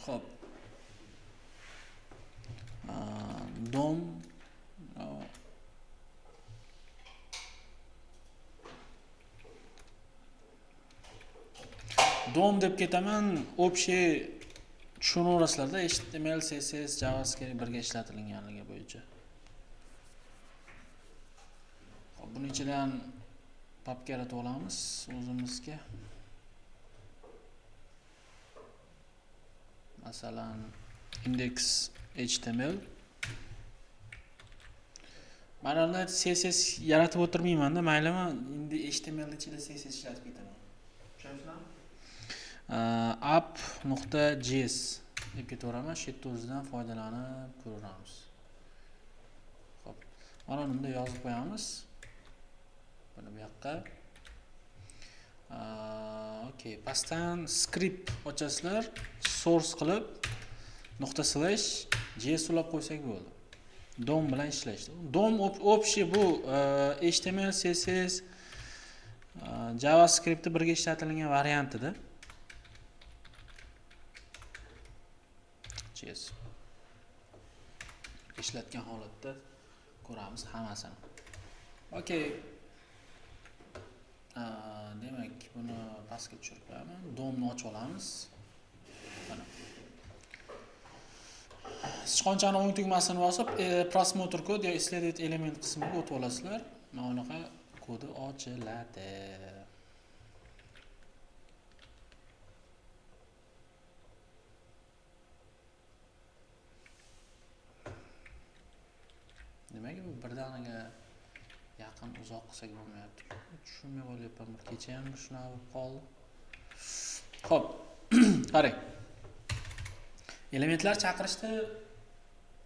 Xo'p. Dom Dom deb ketaman, общий tushunaverasizlarda HTML, CSS, JavaScript birga ishlatilganligi bo'yicha. Xo'p, buning ichidan papka yaratib olamiz o'zimizga. Masalan, index.html. Mana unda CSS yaratib o'tirmayman-da, maylimi? Endi HTML ichida CSS ishlatib ketaman. Tushunasizmi? app.js deb ketaveraman, shu yerda o'zidan foydalanib ko'ramiz. Xo'p, mana bunda yozib qo'yamiz. Buni bu yoqqa. Okay, pastdan script ochasizlar, source qilib ./js ulab qo'ysak bo'ldi. DOM bilan ishlashdi. DOM общий bu HTML, CSS, JavaScript birga ishlatilgan variantida. JS ishlatgan holatda ko'ramiz hammasini. Okay. Demak, buni pastga tushirib qo'yaman. DOMni ochib olamiz. Mana. Sichqonchani o'ng tugmasini bosib, prosmotr kod yo исследовать element qismiga o'tib olasizlar. Mana bunaqa kodi ochiladi. Nimaga bu birdaniga yaqin uzoq qilsak bo'lmayapti? Tushunmay qolyapman. Kecha ham shunaqa bo'lib qoldi. Xo'p, qarang. Elementlar chaqirishda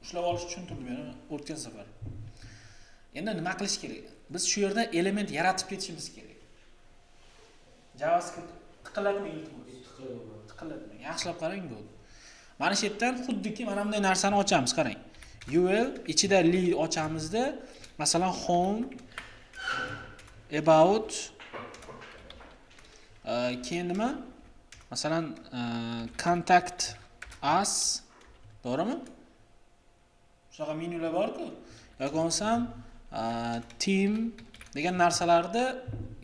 ushlab olish uchun tushuntirdim o'tgan safar. Endi nima qilish kerak? Biz shu yerda element yaratib ketishimiz kerak. JavaScript tiqiladimi, tiqiladimi? Yaxshilab qarang bo'ldi. Mana shu yerdan xuddiki mana bunday narsani ochamiz, qarang. UL ichida li ochamizda, masalan home, about, keyin nima? Masalan contact us, to'g'rimi? Shunaqa menyular bor-ku. Yoki bo'lmasam team degan narsalarni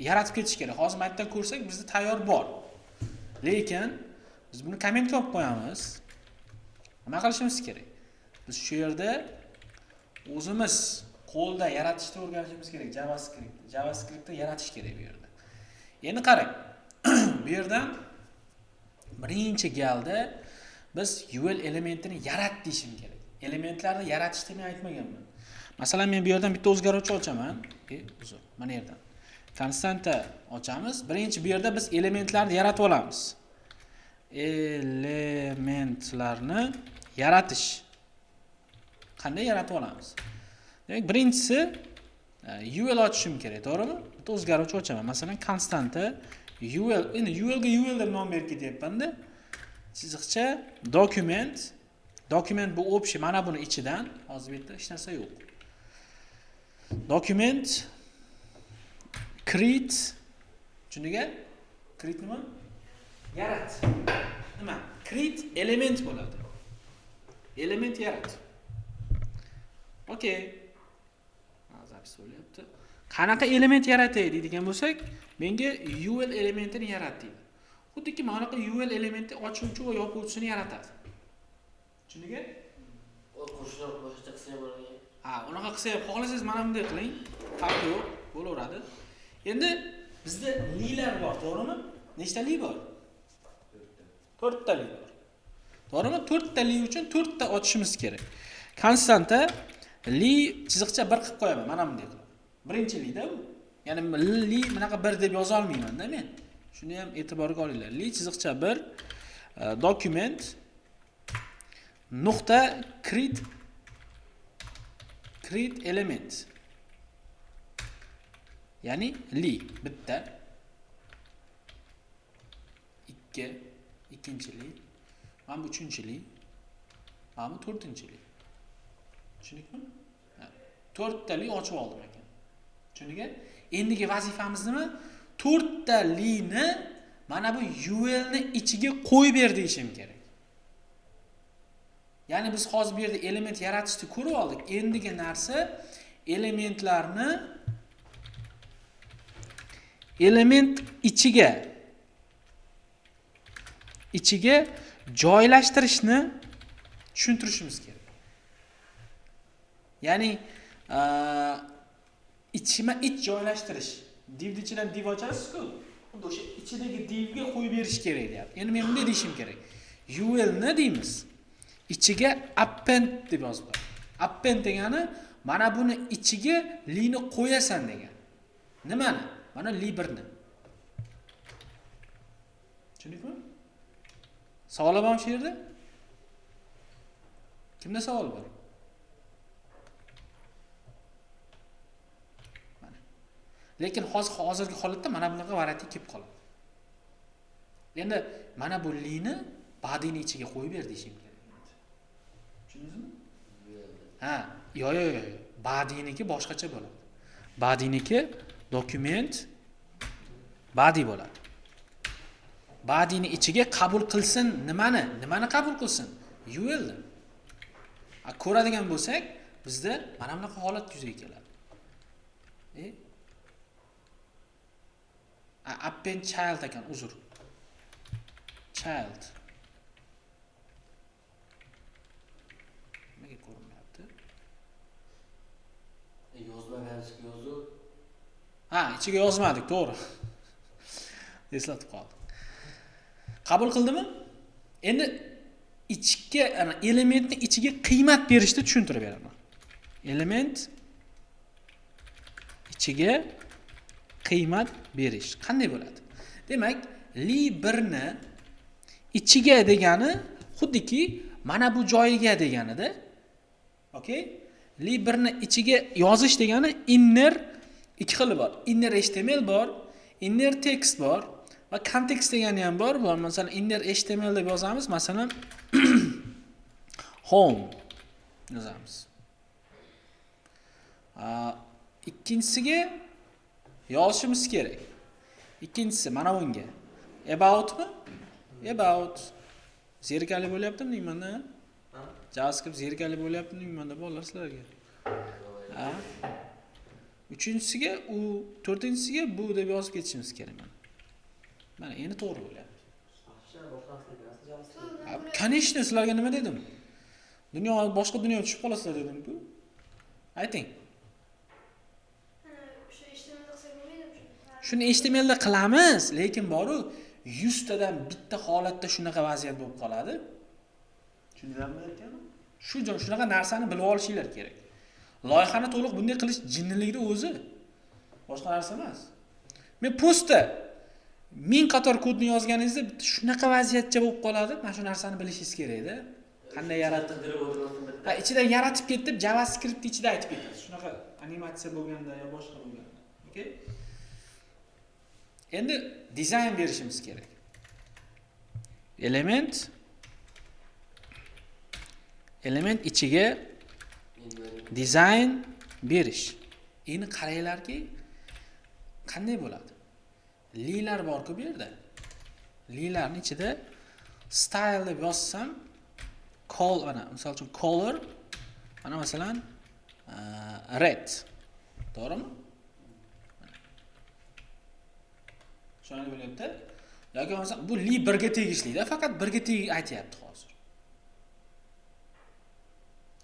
yaratib ketish kerak. Hozir maytdan ko'rsak bizda tayyor bor. Lekin biz buni kommentga olib qo'yamiz. Nima qilishimiz kerak? Biz shu yerda o'zimiz qo'lda yaratishni o'rganishimiz kerak. JavaScriptda yaratish kerak bu yerda. Endi qarang. Bu yerdan birinchi galda biz UL elementini yarat deyishim kerak. Elementlarni yaratishni men aytmaganman. Masalan, men bu yerdan bitta o'zgaruvchi ochaman. Uzr, mana yerdan. Konstanta ochamiz. Birinchi bu yerda biz elementlarni yaratib olamiz. Elementlarni yaratish. Qanday yaratib olamiz? Demak, birinchisi UL ochishim kerak, to'g'rimi? Bitta o'zgaruvchi ochaman. Masalan, konstanta UL. Endi UL ga UL deb nom berib ketyapman-da. Chiziqcha document. Document bu общий, mana buni ichidan, hozir bu yerda hech narsa yo'q. Document create, tushundiga? Create nima? Yarat. Nima? Create element bo'ladi. Element yarat. Okay. Zapis bo'lyapti. Qanaqa element yaratay deydigan bo'lsak, menga UL elementini yarat deydi. Xuddiki mana bunaqa UL elementi ochuvchi va yopuvchisini yaratadi. Tushundiga? Qo'shib boshqa qilsa bo'ladi. Unaqa qilsa ham xohlasangiz mana bunday qiling. Farqi yo'q, bo'laveradi. Endi bizda lilar bor, to'g'rimi? Nechta li bor? 4 ta li bor. To'g'rimi? 4 ta li uchun 4 ta ochishimiz kerak. Konstanta li chiziqcha 1 qilib qo'yaman, mana bunday qilib. Birinchi li-da bu. Ya'ni li bunaqa 1 deb yoza olmayman-da men. Shuni ham e'tiborga olinglar. Li chiziqcha 1 document nuqta create element. Ya'ni li bitta, ikkinchi li, mana bu uchinchi li, mana bu to'rtinchi li. Tushundingmi? 4 ta li ochib oldim ekan. Tushundingmi? Endigi vazifamiz nima? 4 ta lini mana bu UL ni ichiga qo'yib ber deyishim kerak. Ya'ni biz hozir bu yerda element yaratishni ko'rib oldik. Endigi narsa elementlarni element ichiga joylashtirishni tushuntirishimiz kerak. Ya'ni ich joylashtirish. Divni ichidan div ochasiz-ku. Unda o'sha ichidagi divga qo'yib berish kerak deyapti. Endi men bunday deyishim kerak. UL ni deymiz. Ichiga append deb yoziblar. Append degani mana buni ichiga li ni qo'yasan degan. Nimani? Mana li 1 ni. Tushundingmi? Savol bormi shu yerda? Kimda savol bor? Mana. Lekin hozirgi holatda mana bunaqa variant kelib qoladi. Endi mana bu li ni body'ni ichiga qo'yib ber deyishim kerak. Tushundingizmi? Ha, yo'q. Body'niki boshqacha bo'ladi. Body'niki dokument body bo'ladi. Body'ni ichiga qabul qilsin nimani qabul qilsin? UL ni. Ko'radigan bo'lsak, bizda mana bunaqa holat yuzaga keladi. Append child ekan, uzr. Child. Nimaga ko'rinmayapti? Yozmagansiz yozuv. Ha, ichiga yozmadik, to'g'ri. Eslatib qoldim. Qabul qildimi? Endi ichga, elementni ichiga qiymat berishni tushuntirib beraman. Element ichiga qiymat berish qanday bo'ladi? Demak, li 1 ni ichiga degani xuddiki mana bu joyiga deganida. Okay? Li 1 ni ichiga yozish degani inner ikki xili bor. Inner HTML bor, inner text bor va context degani ham bor. Masalan, inner HTML deb yozamiz, masalan home yozamiz. Ikkinchisiga yozishimiz kerak. Ikkinchisi mana bunga. About mi? About. Zerikali bo'lyaptimi deymanda? JavaScript zerikali bo'lyaptimi deymanda bolalar sizlarga. Uchinchisiga u, to'rtinchisiga bu deb yozib ketishimiz kerak mana. Mana endi to'g'ri bo'lyapti. Конечно, sizlarga nima dedim? Boshqa dunyoga tushib qolasizlar dedim-ku. Ayting. Shuni HTML da qilamiz, lekin boru 100 tadan bitta holatda shunaqa vaziyat bo'lib qoladi. Tushundingizmi aytganim? Shunaqa narsani bilib olishinglar kerak. Loyihani to'liq bunday qilish jinnilikning o'zi. Boshqa narsa emas. Men postda 1000 qator kodni yozganingizda shunaqa vaziyatcha bo'lib qoladi. Mana shu narsani bilishingiz kerak-da. Qanday yaratib Ha, ichidan yaratib ketib, JavaScript ichida aytib ketasiz. Shunaqa animatsiya bo'lganda yo boshqa bo'lganda. Okay? Endi dizayn berishimiz kerak. Element ichiga dizayn berish. Endi qaranglarki, qanday bo'ladi? Lilar bor-ku bu yerda. Lilarning ichida style deb yozsam, mana misol uchun color, mana masalan red. To'g'rimi? Shunday bo'lyapti. Yoki masalan bu li 1 ga tegishli-da, faqat 1 ga aytyapti hozir.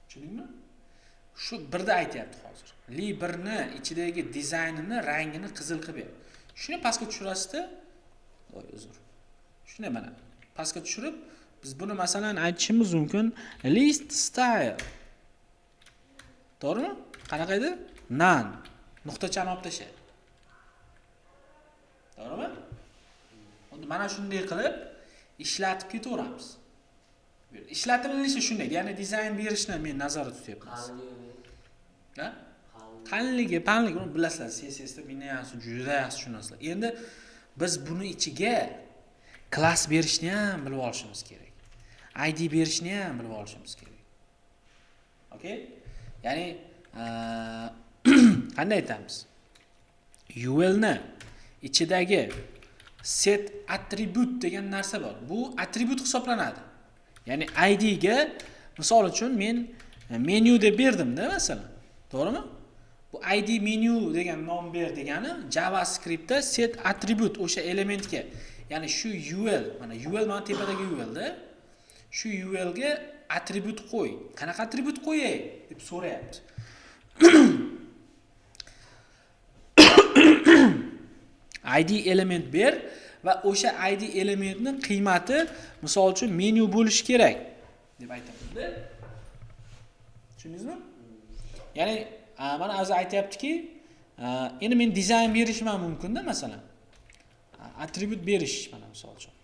Tushundingmi? Shu 1 da aytyapti hozir. Li 1 ni ichidagi dizaynini, rangini qizil qilib ber. Shuni pastga tushirasiz-da. Uzr. Shuni mana pastga tushirib, biz buni masalan aytishimiz mumkin list style. To'g'rimi? Qanaqa edi? None. Nuqtachani olib tasha. To'g'rimi? Mana shunday qilib ishlatib ketaveramiz. Ishlatilishi shunday, ya'ni dizayn berishni men nazorat tutyapman. Ha? Qanligi, uni bilasizlar, CSS da meni yaxshi, juda yaxshi tushunasizlar. Endi biz buni ichiga klass berishni ham bilib olishimiz kerak. ID berishni ham bilib olishimiz kerak. Okay? Ya'ni qanday aytamiz? UL ni ichidagi set attribute degan narsa bor. Bu attribut hisoblanadi. Ya'ni ID ga Misol uchun men menu deb berdim-da masalan. To'g'rimi? Bu id menu degan nom ber degani JavaScriptda set attribute o'sha elementga, ya'ni shu UL, mana UL mana tepadagi UL da. Shu UL ga attribut qo'y. Qanaqa attribut qo'yay deb so'rayapti. id element ber va o'sha id elementning qiymati misol uchun menu bo'lishi kerak deb aytamiz-da. Tushundingizmi? Ya'ni mana o'zi aytayaptiki, endi men dizayn berishim mumkin-da masalan. Attribut berish mana misol uchun.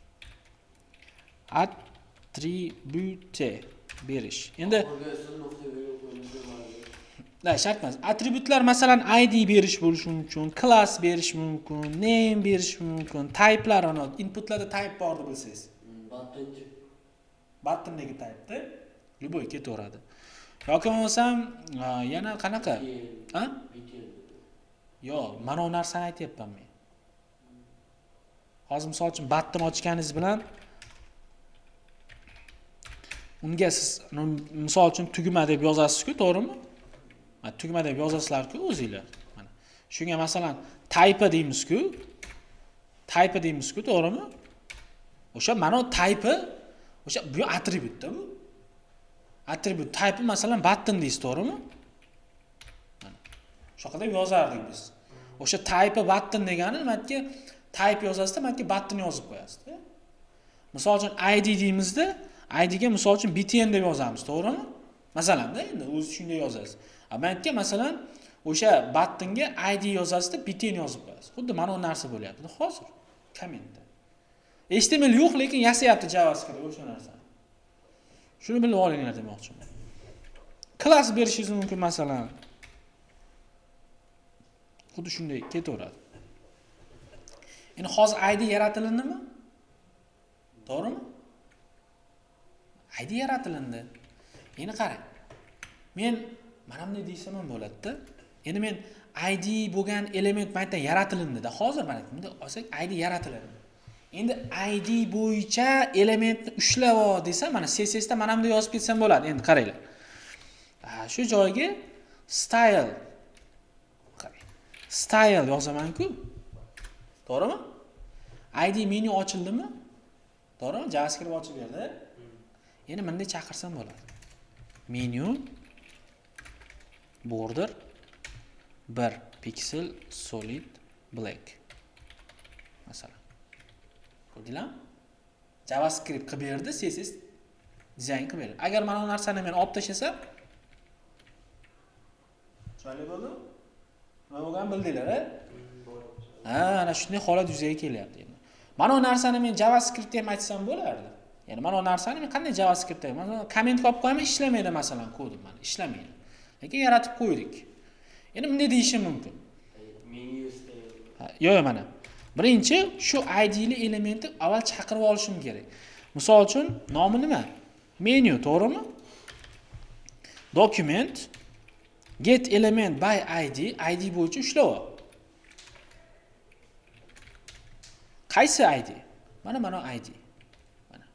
Attribute berish. Endi shart emas. Attributlar masalan id berish bo'lishi mumkin, class berish mumkin, name berish mumkin, type'lar ana inputlarda type bor deb bilsangiz. Button-dagi type'da любой ketaveradi. Yoki bo'lsam yana qanaqa? Ha? Yo'q, mana bu narsani aytayapman men. Hozir misol uchun button ochganingiz bilan unga siz misol uchun tugma deb yozasiz-ku, to'g'rimi? Tugma deb yozasizlar-ku o'zingizlar. Mana shunga masalan type deymiz-ku. Type deymiz-ku, to'g'rimi? O'sha mana type o'sha bu attribut-da bu. Attribut type masalan button deysiz, to'g'rimi? Mana shunaqa deb yozardik biz. O'sha type button degani nimaga type yozasizda, nimaga button yozib qo'yasiz-da. Misol uchun id deymizda, id ga misol uchun btn deb yozamiz, to'g'rimi? Masalan-da endi o'zi shunday yozasiz. Amaytga masalan o'sha buttonga id yozasizda btn yozib qo'yasiz. Xuddi mana bu narsa bo'lyapti hozir kommentda. HTML yo'q, lekin yasayapti JavaScript o'sha narsani. Shuni bilib olinglar demoqchiman. Class berishingiz mumkin masalan. Xuddi shunday ketaveradi. Endi hozir id yaratilindimi? To'g'rimi? id yaratilindi. Endi qarang. Men mana bunday deysam ham bo'ladi-da. Endi men id bo'lgan element maytdan yaratilindi-da. Hozir mana bunday olsak id yaratiladi. Endi id bo'yicha elementni ushlab ol desam, mana CSS da mana bunday yozib ketsam bo'ladi. Endi qaranglar. Shu joyga style style yozaman-ku. To'g'rimi? id menu ochildimi? To'g'rimi? JavaScript ochib berdi. Endi bunday chaqirsam bo'ladi. Menu border 1 pixel solid black. Masalan. Ko'rdinglarmi? JavaScript qilib berdi, CSS dizayn qilib berdi. Agar mana bu narsani men olib tashlasam, chiroyli bo'ldimi? Nima bo'lgan bildinglar-a? Ana shunday holat yuzaga kelyapti endi. Mana bu narsani men JavaScript ham aytsam bo'lardi. Ya'ni mana bu narsani men qanday JavaScript deyman? Masalan, komment qo'yib qo'yaman, ishlamaydi masalan kodim mana, ishlamaydi. Lekin yaratib qo'ydik. Endi bunday deyishim mumkin. Yo'q, mana. Birinchi shu idli elementni avval chaqirib olishim kerak. Misol uchun nomi nima? Menu, to'g'rimi? Document get element by id bo'yicha ushlab ol. Qaysi id? Mana id. Mana.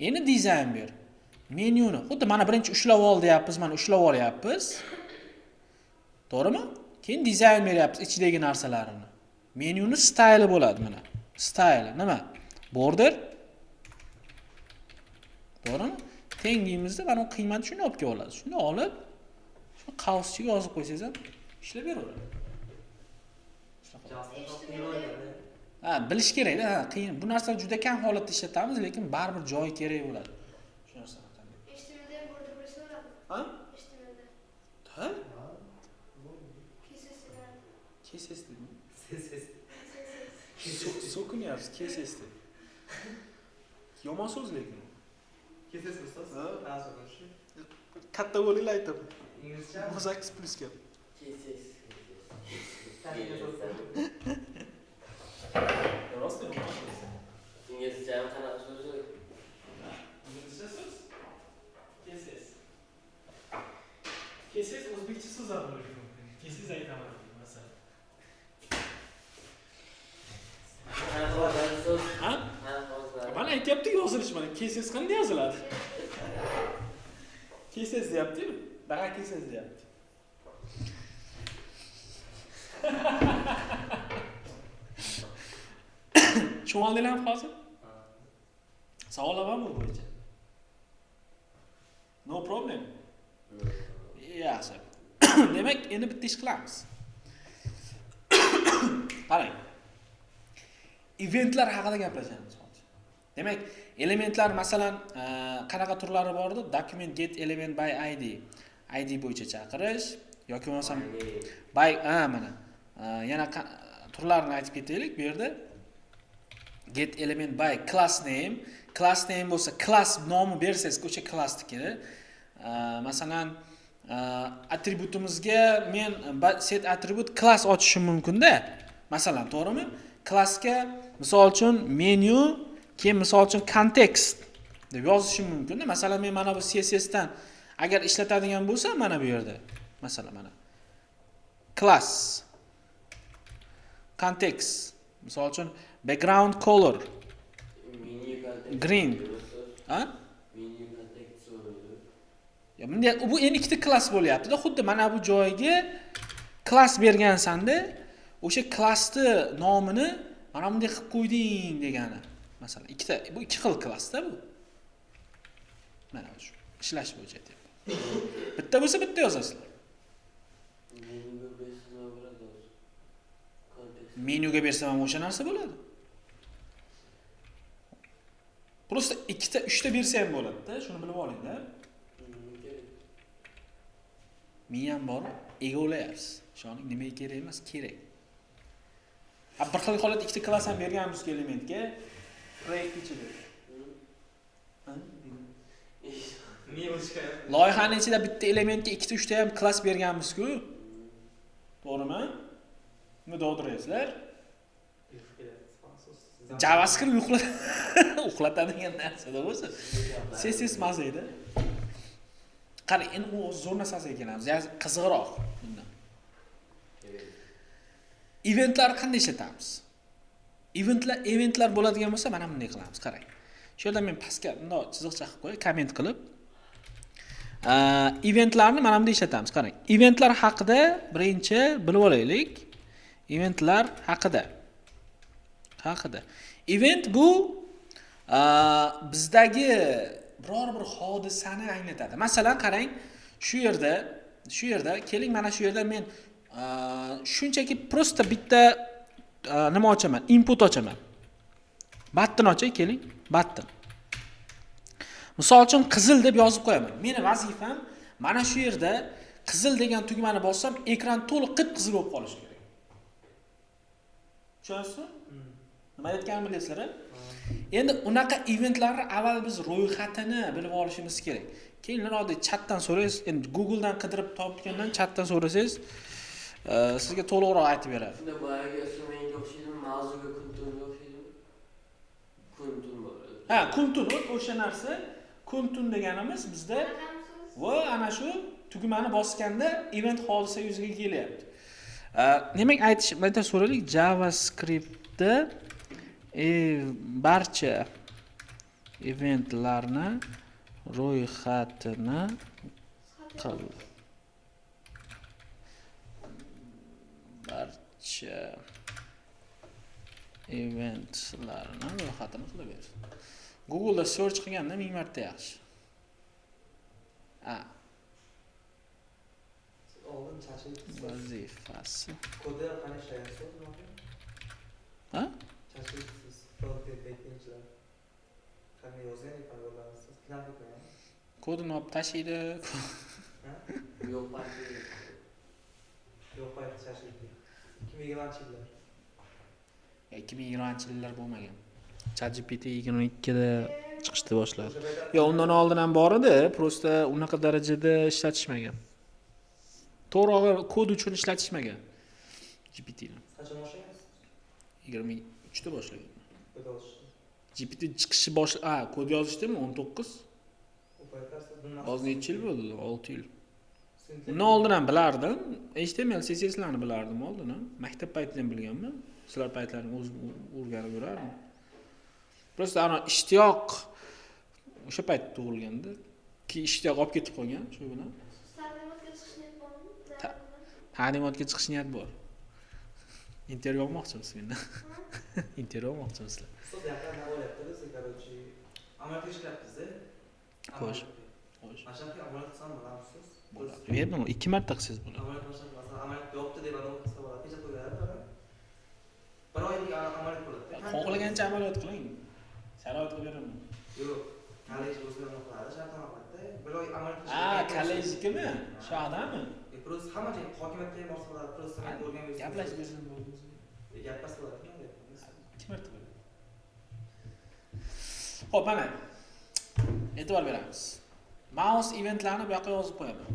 Endi dizayn ber. Menyuni xuddi mana birinchi ushlab ol deyapmiz, mana ushlab olyapmiz. To'g'rimi? Keyin dizayn beryapmiz ichidagi narsalarini. Menyuni style bo'ladi mana. Style nima? Border. To'g'rimi? Teng deymizda mana qiymati shuni olib kelib oladi. Shuni olib, shu qavschiga yozib qo'ysangiz ham ishlab beraveradi. Bilish kerak-da, qiyin. Bu narsa juda kam holatda ishlatamiz, lekin baribir joyi kerak bo'ladi. Shu narsani qanday? HTMLda ham border bo'lsa bo'ladi. Ha? HTMLda. Ha? CSS dedimi? So'kinyapsiz, CSS dedi. Yomon so'z lekin. CSS ustoz? Ha, so'rashi. Katta bo'linglar aytaman. Inglizcha? Mozax plus gap. Rostmi? Inglizcha ham qanaqa so'z? Inglizcha so'z? CSS. CSS o'zbekcha so'z ham bo'lishi mumkin. CSS aytaman masalan. Qanaqa so'z? Ha? Mana aytyapti yozilish mana KSS qanday yoziladi? KSS deyapti-ku. Daga KSS deyapti. Tushundinglarmi hozir? Savollar bormi bu bo'yicha? No problem. Yaxshi. Demak, endi bitta ish qilamiz. Qarang. Eventlar haqida gaplashamiz hozir. Demak, elementlar masalan qanaqa turlari bor edi? Document get element by id. ID bo'yicha chaqirish yoki bo'lmasa by mana yana turlarini aytib ketaylik bu yerda. Get element by class name. Class name bo'lsa class nomi bersangiz, o'sha classniki. Masalan, attributimizga men set attribut class ochishim mumkin-da. Masalan, to'g'rimi? Classga misol uchun menu, keyin misol uchun context deb yozishim mumkin-da. Masalan, men mana bu CSS dan agar ishlatadigan bo'lsam, mana bu yerda. Masalan, mana class context, misol uchun background color green. Ha? Ya bunday bu endi ikkita klass bo'lyapti-da. Xuddi mana bu joyga klass bergansan-da, o'sha klassni nomini mana bunday qilib qo'yding degani. Masalan, bu ikki xil klass-da bu. Mana shu ishlash bo'yicha aytyapman. Bitta bo'lsa bitta yozasizlar. Menyuga bersam ham o'sha narsa bo'ladi. Prosta ikkita, uchta bersa ham bo'ladi-da, shuni bilib oling-da. Men ham bor, egovlayapsiz. Shoning nimaga kerak emas, kerak. Bir xil holat ikkita klass ham berganmiz elementga. Proyekt ichida. Niye boshqa? Loyihaning ichida bitta elementga ikkita, uchta ham klass berganmiz-ku. To'g'rimi? Nima dovdiraysizlar? JavaScript uxlatadigan narsa-da bo'lsa, CSS mazaydi. Qarang, endi u zo'r narsasiga kelamiz. Qiziqroq bundan. Eventlar qanday ishlatamiz? Eventlar bo'ladigan bo'lsa, mana bunday qilamiz. Qarang. Shu yerda men pastga bunday chiziqcha qilib qo'yay, komment qilib. Eventlarni mana bunday ishlatamiz. Qarang. Eventlar haqida birinchi bilib olaylik. Eventlar haqida. Event bu bizdagi biror bir hodisani anglatadi. Masalan, qarang, shu yerda keling, mana shu yerda men shunchaki prosta bitta nima ochaman, input ochaman. Button ochay, keling, button. Misol uchun qizil deb yozib qo'yaman. Meni vazifam mana shu yerda qizil degan tugmani bossam, ekran to'liq qip-qizil bo'lib qolishi kerak. Tushunasizmi? Nima aytganimni bilasizlar-a? Endi unaqa eventlarni avval biz ro'yxatini bilib olishimiz kerak. Keyin oddiy chatdan so'raysiz, endi Google dan qidirib topgandan chatdan so'rasangiz, sizga to'liqroq aytib beradi. Shunda boyaga sumenga o'xshaydi, mavzuga kuntunga o'xshaydi. Kuntun bo'ladi. Ha, kuntun o'sha narsa. Kuntun deganimiz bizda va ana shu tugmani bosganda event hodisa yuzaga kelyapti. Demak, aytishimdan so'raylik, JavaScriptda barcha eventlarni ro'yxatini qil. Barcha eventlarni ro'yxatini qilaver. Google da search qilganda 1000 marta yaxshi. Oldin chachilib vazifasi. Kodda qanday ishlayapsiz? Ha? Chachilibsiz. Frontend-backendchilar. Qanday yozgan ekansiz? Knapikmi? Kodini olib tashlaydi. Yo'q, parti. Yo'q, parti chachilibdi. 2020-yillar. 2020-yillar bo'lmagan. ChatGPT 22 da chiqishni boshladi. Yo, undan oldin ham bor edi, prosta unaqa darajada ishlatishmagan. To'g'ri kod uchun ishlatishmagan. GPT ni. Qachon boshlagansiz? 23 da boshlagan. Kod yozishni. GPT chiqishi kod yozishdimi 19? Hozir necha yil bo'ldi? 6 yil. Undan oldin ham bilardim. HTML, CSS larni bilardim oldin ham. Maktab paytida ham bilganman. Sizlar paytlarini o'rganib yurardim. Просто ana ishtiyoq o'sha payt tug'ilganda, keyin ishtiyoq olib ketib qolgan shu bilan. Taqdimotga chiqish niyat bormi? Taqdimotga chiqish niyat bor. Intervyu olmoqchimisiz mendan? Intervyu olmoqchimisizlar? Siz yaqin nima bo'lyapti? Biz, короче, amalga ishlayapmiz-da. Xo'sh. Xo'sh. Mashaqqa amalga qilsam bo'lamisiz? Bo'ladi. Yo'q, 2 marta qilsangiz bo'ladi. Amalga qilsam, masalan, amalga yopdi deb adam qilsa bo'ladi. Kecha qo'yadi. Bir oylik amalga bo'ladi. Xohlagancha amaliyot qiling. Sharoit qilib beraman. Yo'q. Kollej o'zgarib qoladi, shartnomalarda. Bir oy amalga qilish. Kollejnikimi? Shu odammi? Просто hamma joy hokimiyatga ham borsa bo'ladi. Просто men o'rganmaysiz. Gaplashib bersam bo'ladi. Gapmas bo'ladi. 2 marta bo'ladi. Xo'p, mana. E'tibor beramiz. Mouse eventlarni bu yoqqa yozib qo'yaman.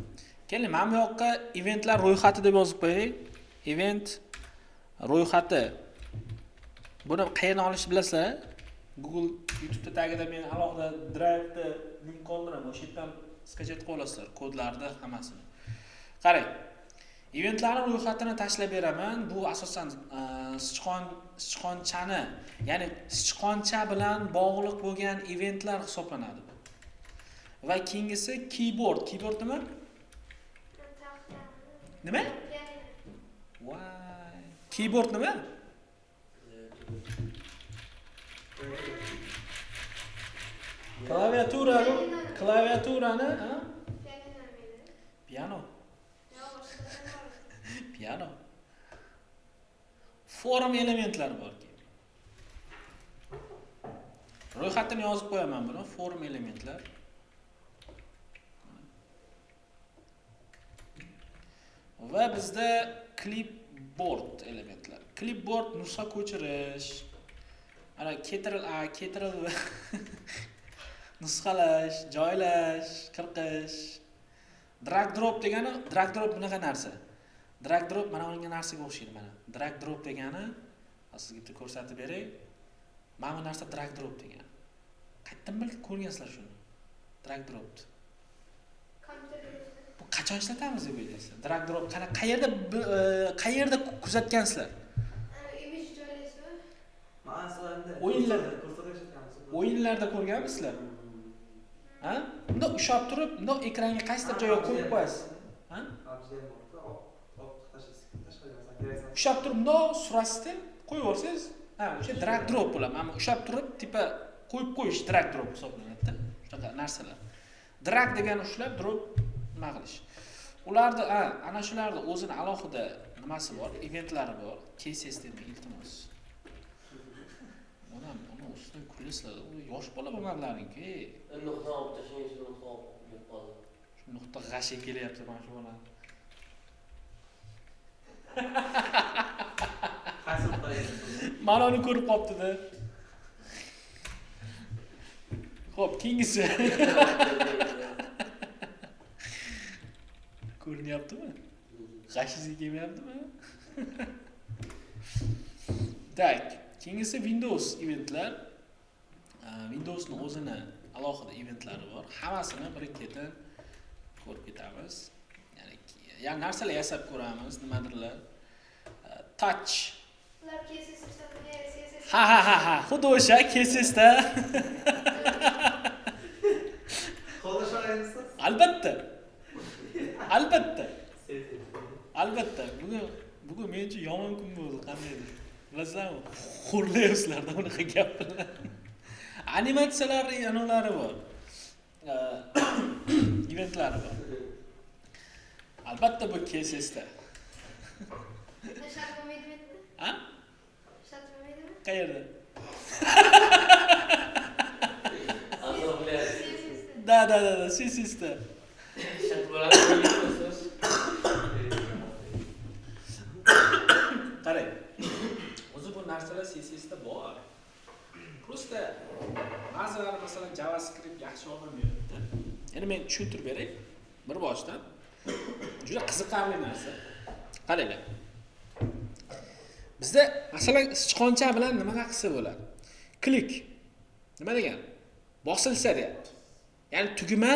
Keling, mana bu yoqqa eventlar ro'yxati deb yozib qo'yay. Event ro'yxati. Buni qayerdan olishni bilasizlar? Google YouTube'da tagida men alohida Drive'da link qoldiraman. O'sha yerdan skachet qilib olasizlar, kodlarni hammasini. Qarang. Eventlarni ro'yxatini tashlab beraman. Bu asosan sichqonchani, ya'ni sichqoncha bilan bog'liq bo'lgan eventlar hisoblanadi. Va keyingisi keyboard. Keyboard nima? Nima? Voy. Keyboard nima? Klaviaturani, ha? Piano. Piano. Forum elementlari bor. Ro'yxatini yozib qo'yaman buni, forum elementlar. Va bizda clipboard elementlar. Clipboard nusxa ko'chirish. Ana Ctrl nusxalash, joylash, qirqish. Drag drop degani, drag drop bunaqa narsa. Drag drop mana bunga narsaga o'xshaydi mana. Drag drop degani sizga bitta ko'rsatib beray. Mana bu narsa drag drop degani. Qayerdan bilib ko'rgansizlar shuni? Drag drop. Bu qachon ishlatamiz deb o'ylaysizlar? Drag drop qayerda kuzatgansizlar? Image joylaysizmi? O'yinlarda ko'rganmisizlar? Ha? Bunda ushlab turib, bunda ekranga qaysidir joyga qo'yib qo'yasiz. Ha? Ushlab turib, bunda surasizda qo'yib olsangiz, ha, o'sha drag drop bo'ladi. Mana ushlab turib, tipa qo'yib qo'yish drag drop hisoblanadi-da. Shunaqa narsalar. Drag degani ushlab, drop nima qilish. Ularda, ana shularda o'zini alohida nimasi bor, eventlari bor. Cases deb iltimos. Uni ustidan kulasizlar. U yosh bola bo'lmadlaring-ku. Nuqta olib tashlang, shu nuqta olib qoldi. Shu nuqta g'ashi kelyapti mana shu bola. Mana uni ko'rib qopti-da. Xo'p, keyingisi. Ko'rinyaptimi? G'ashingizga kelmayaptimi? Tak, keyingisi Windows eventlar. Windowsning o'zini alohida eventlari bor. Hammasini bir-ikkidan ko'rib ketamiz. Ya'ni narsalar yasab ko'ramiz, nimadirlar. Touch. Ular CSS ishlatadi, Ha. Xuddi o'sha CSS-da. Qo'llashalaysiz? Albatta. Bugun men uchun yomon kun bo'ldi, qandaydir. Bilasizlarmi? Xo'rlayapsizlar-da bunaqa gap bilan. Animatsiyalar yanolari bor. Eventlari bor. Albatta bu CSS-da. Shartnomaydimi? Ha? Shartnomaydimi? Qayerda? Azoblar. Da, CSS-da. Shartnomalar. Qarang. O'zi bu narsalar CSS-da bor. Prosta ba'zilari masalan JavaScript yaxshi o'rganmayapti. Endi men tushuntirib beray. Bir boshdan. Juda qiziqarli narsa. Qaranglar. Bizda masalan sichqoncha bilan nima qilsa bo'ladi? Klik. Nima degan? Bosilsa deyapti. Ya'ni tugma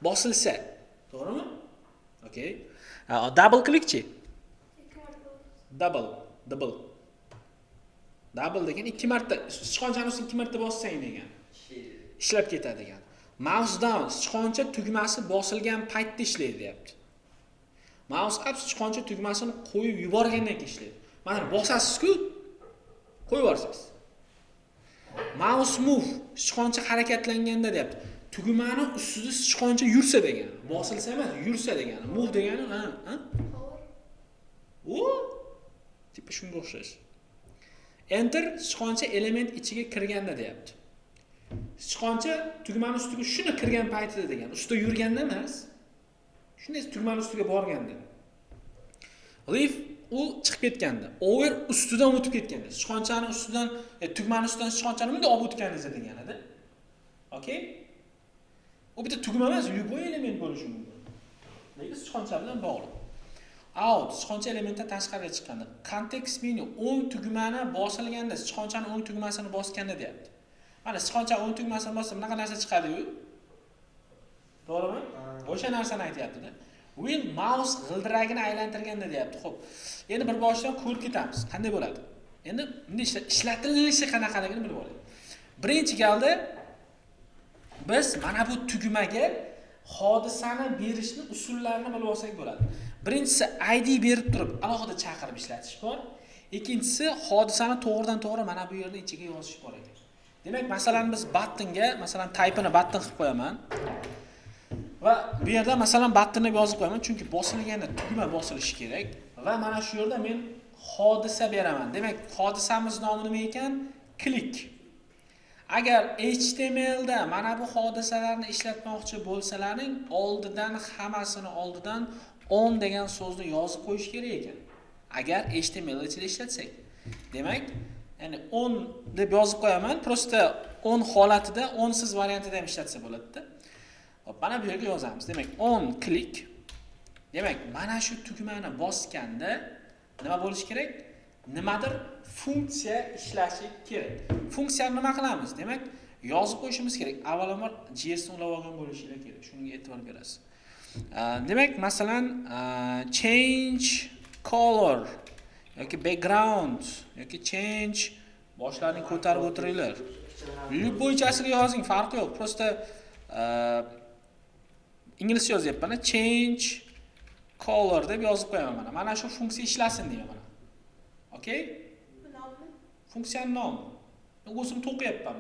bosilsa. To'g'rimi? Okay. Double clickchi. Double. Double degan 2 marta sichqonchani ustini 2 marta bossang degan. ishlaydi. Ishlab ketadi degan. Mouse down sichqoncha tugmasi bosilgan paytda ishlaydi deyapti. Mouse up sichqoncha tugmasini qo'yib yuborgandan keyin ishlaydi. Mana bosasiz-ku, qo'yib yuborasiz. Mouse move sichqoncha harakatlanganda deyapti. Tugmani ustida sichqoncha yursa degan. Bosilsa emas, yursa degani. Move degani, ha? Power. U tipi shunga o'xshash. Enter sichqoncha element ichiga kirganda deyapti. Sichqoncha tugmani ustiga shuni kirgan paytida degan. Ustida yurganda emas. Shunday tugmani ustiga borganda. Leave u chiqib ketganda. Over ustidan o'tib ketganda. Sichqonchani ustidan, tugmani ustidan sichqonchani bunday olib o'tganingiz deganida. Okay? U bitta tugma emas, любой element bo'lishi mumkin. Lekin sichqoncha bilan bog'liq. Out sichqoncha elementdan tashqariga chiqqanda. Context menu o'ng tugmani bosilganda, sichqonchani o'ng tugmasini bosganda deyapti. Mana sichqoncha o'ng tugmasini bossa bunaqa narsa chiqadi-ku. To'g'rimi? O'sha narsani aytyapti-da. Wheel mouse g'ildiragini aylantirganda deyapti. Xo'p. Endi bir boshdan ko'rib ketamiz. Qanday bo'ladi? Endi bunday ishlatilishi qanaqaligini bilib olaylik. Birinchi galda biz mana bu tugmaga hodisani berishni usullarini bilib olsak bo'ladi. Birinchisi ID berib turib alohida chaqirib ishlatish bor. Ikkinchisi hodisani to'g'ridan to'g'ri mana bu yerda ichiga yozish bor ekan. Demak, masalan biz buttonga, masalan type'ini button qilib qo'yaman. Va bu yerda masalan buttonni yozib qo'yaman, chunki bosilganda tugma bosilishi kerak va mana shu yerda men hodisa beraman. Demak, hodisamiz nomi nima ekan? Click. Agar HTML da mana bu hodisalarni ishlatmoqchi bo'lsalaring, hammasini oldidan on degan so'zni yozib qo'yish kerak ekan. Agar HTML ichida ishlatsak. Demak, ya'ni on deb yozib qo'yaman, prosta on holatida, onsiz variantida ham ishlatsa bo'ladi-da. Hop, mana bu yerga yozamiz. Demak, on click. Demak, mana shu tugmani bosganda nima bo'lishi kerak? Nimadir funksiya ishlashi kerak. Funksiyani nima qilamiz? Demak, yozib qo'yishimiz kerak. Avvalambor JS ni ulab olgan bo'lishi kerak. Shunga e'tibor berasiz. Demak, masalan, change color yoki background yoki change boshlarni ko'tarib o'tiringlar. Любойchasiga yozing, farqi yo'q. Prosta inglizcha yozyapman, change color deb yozib qo'yaman mana. Mana shu funksiya ishlasin deyman. Okay? Bu nommi? Funksiyaning nomi. O'zim to'qiyapman.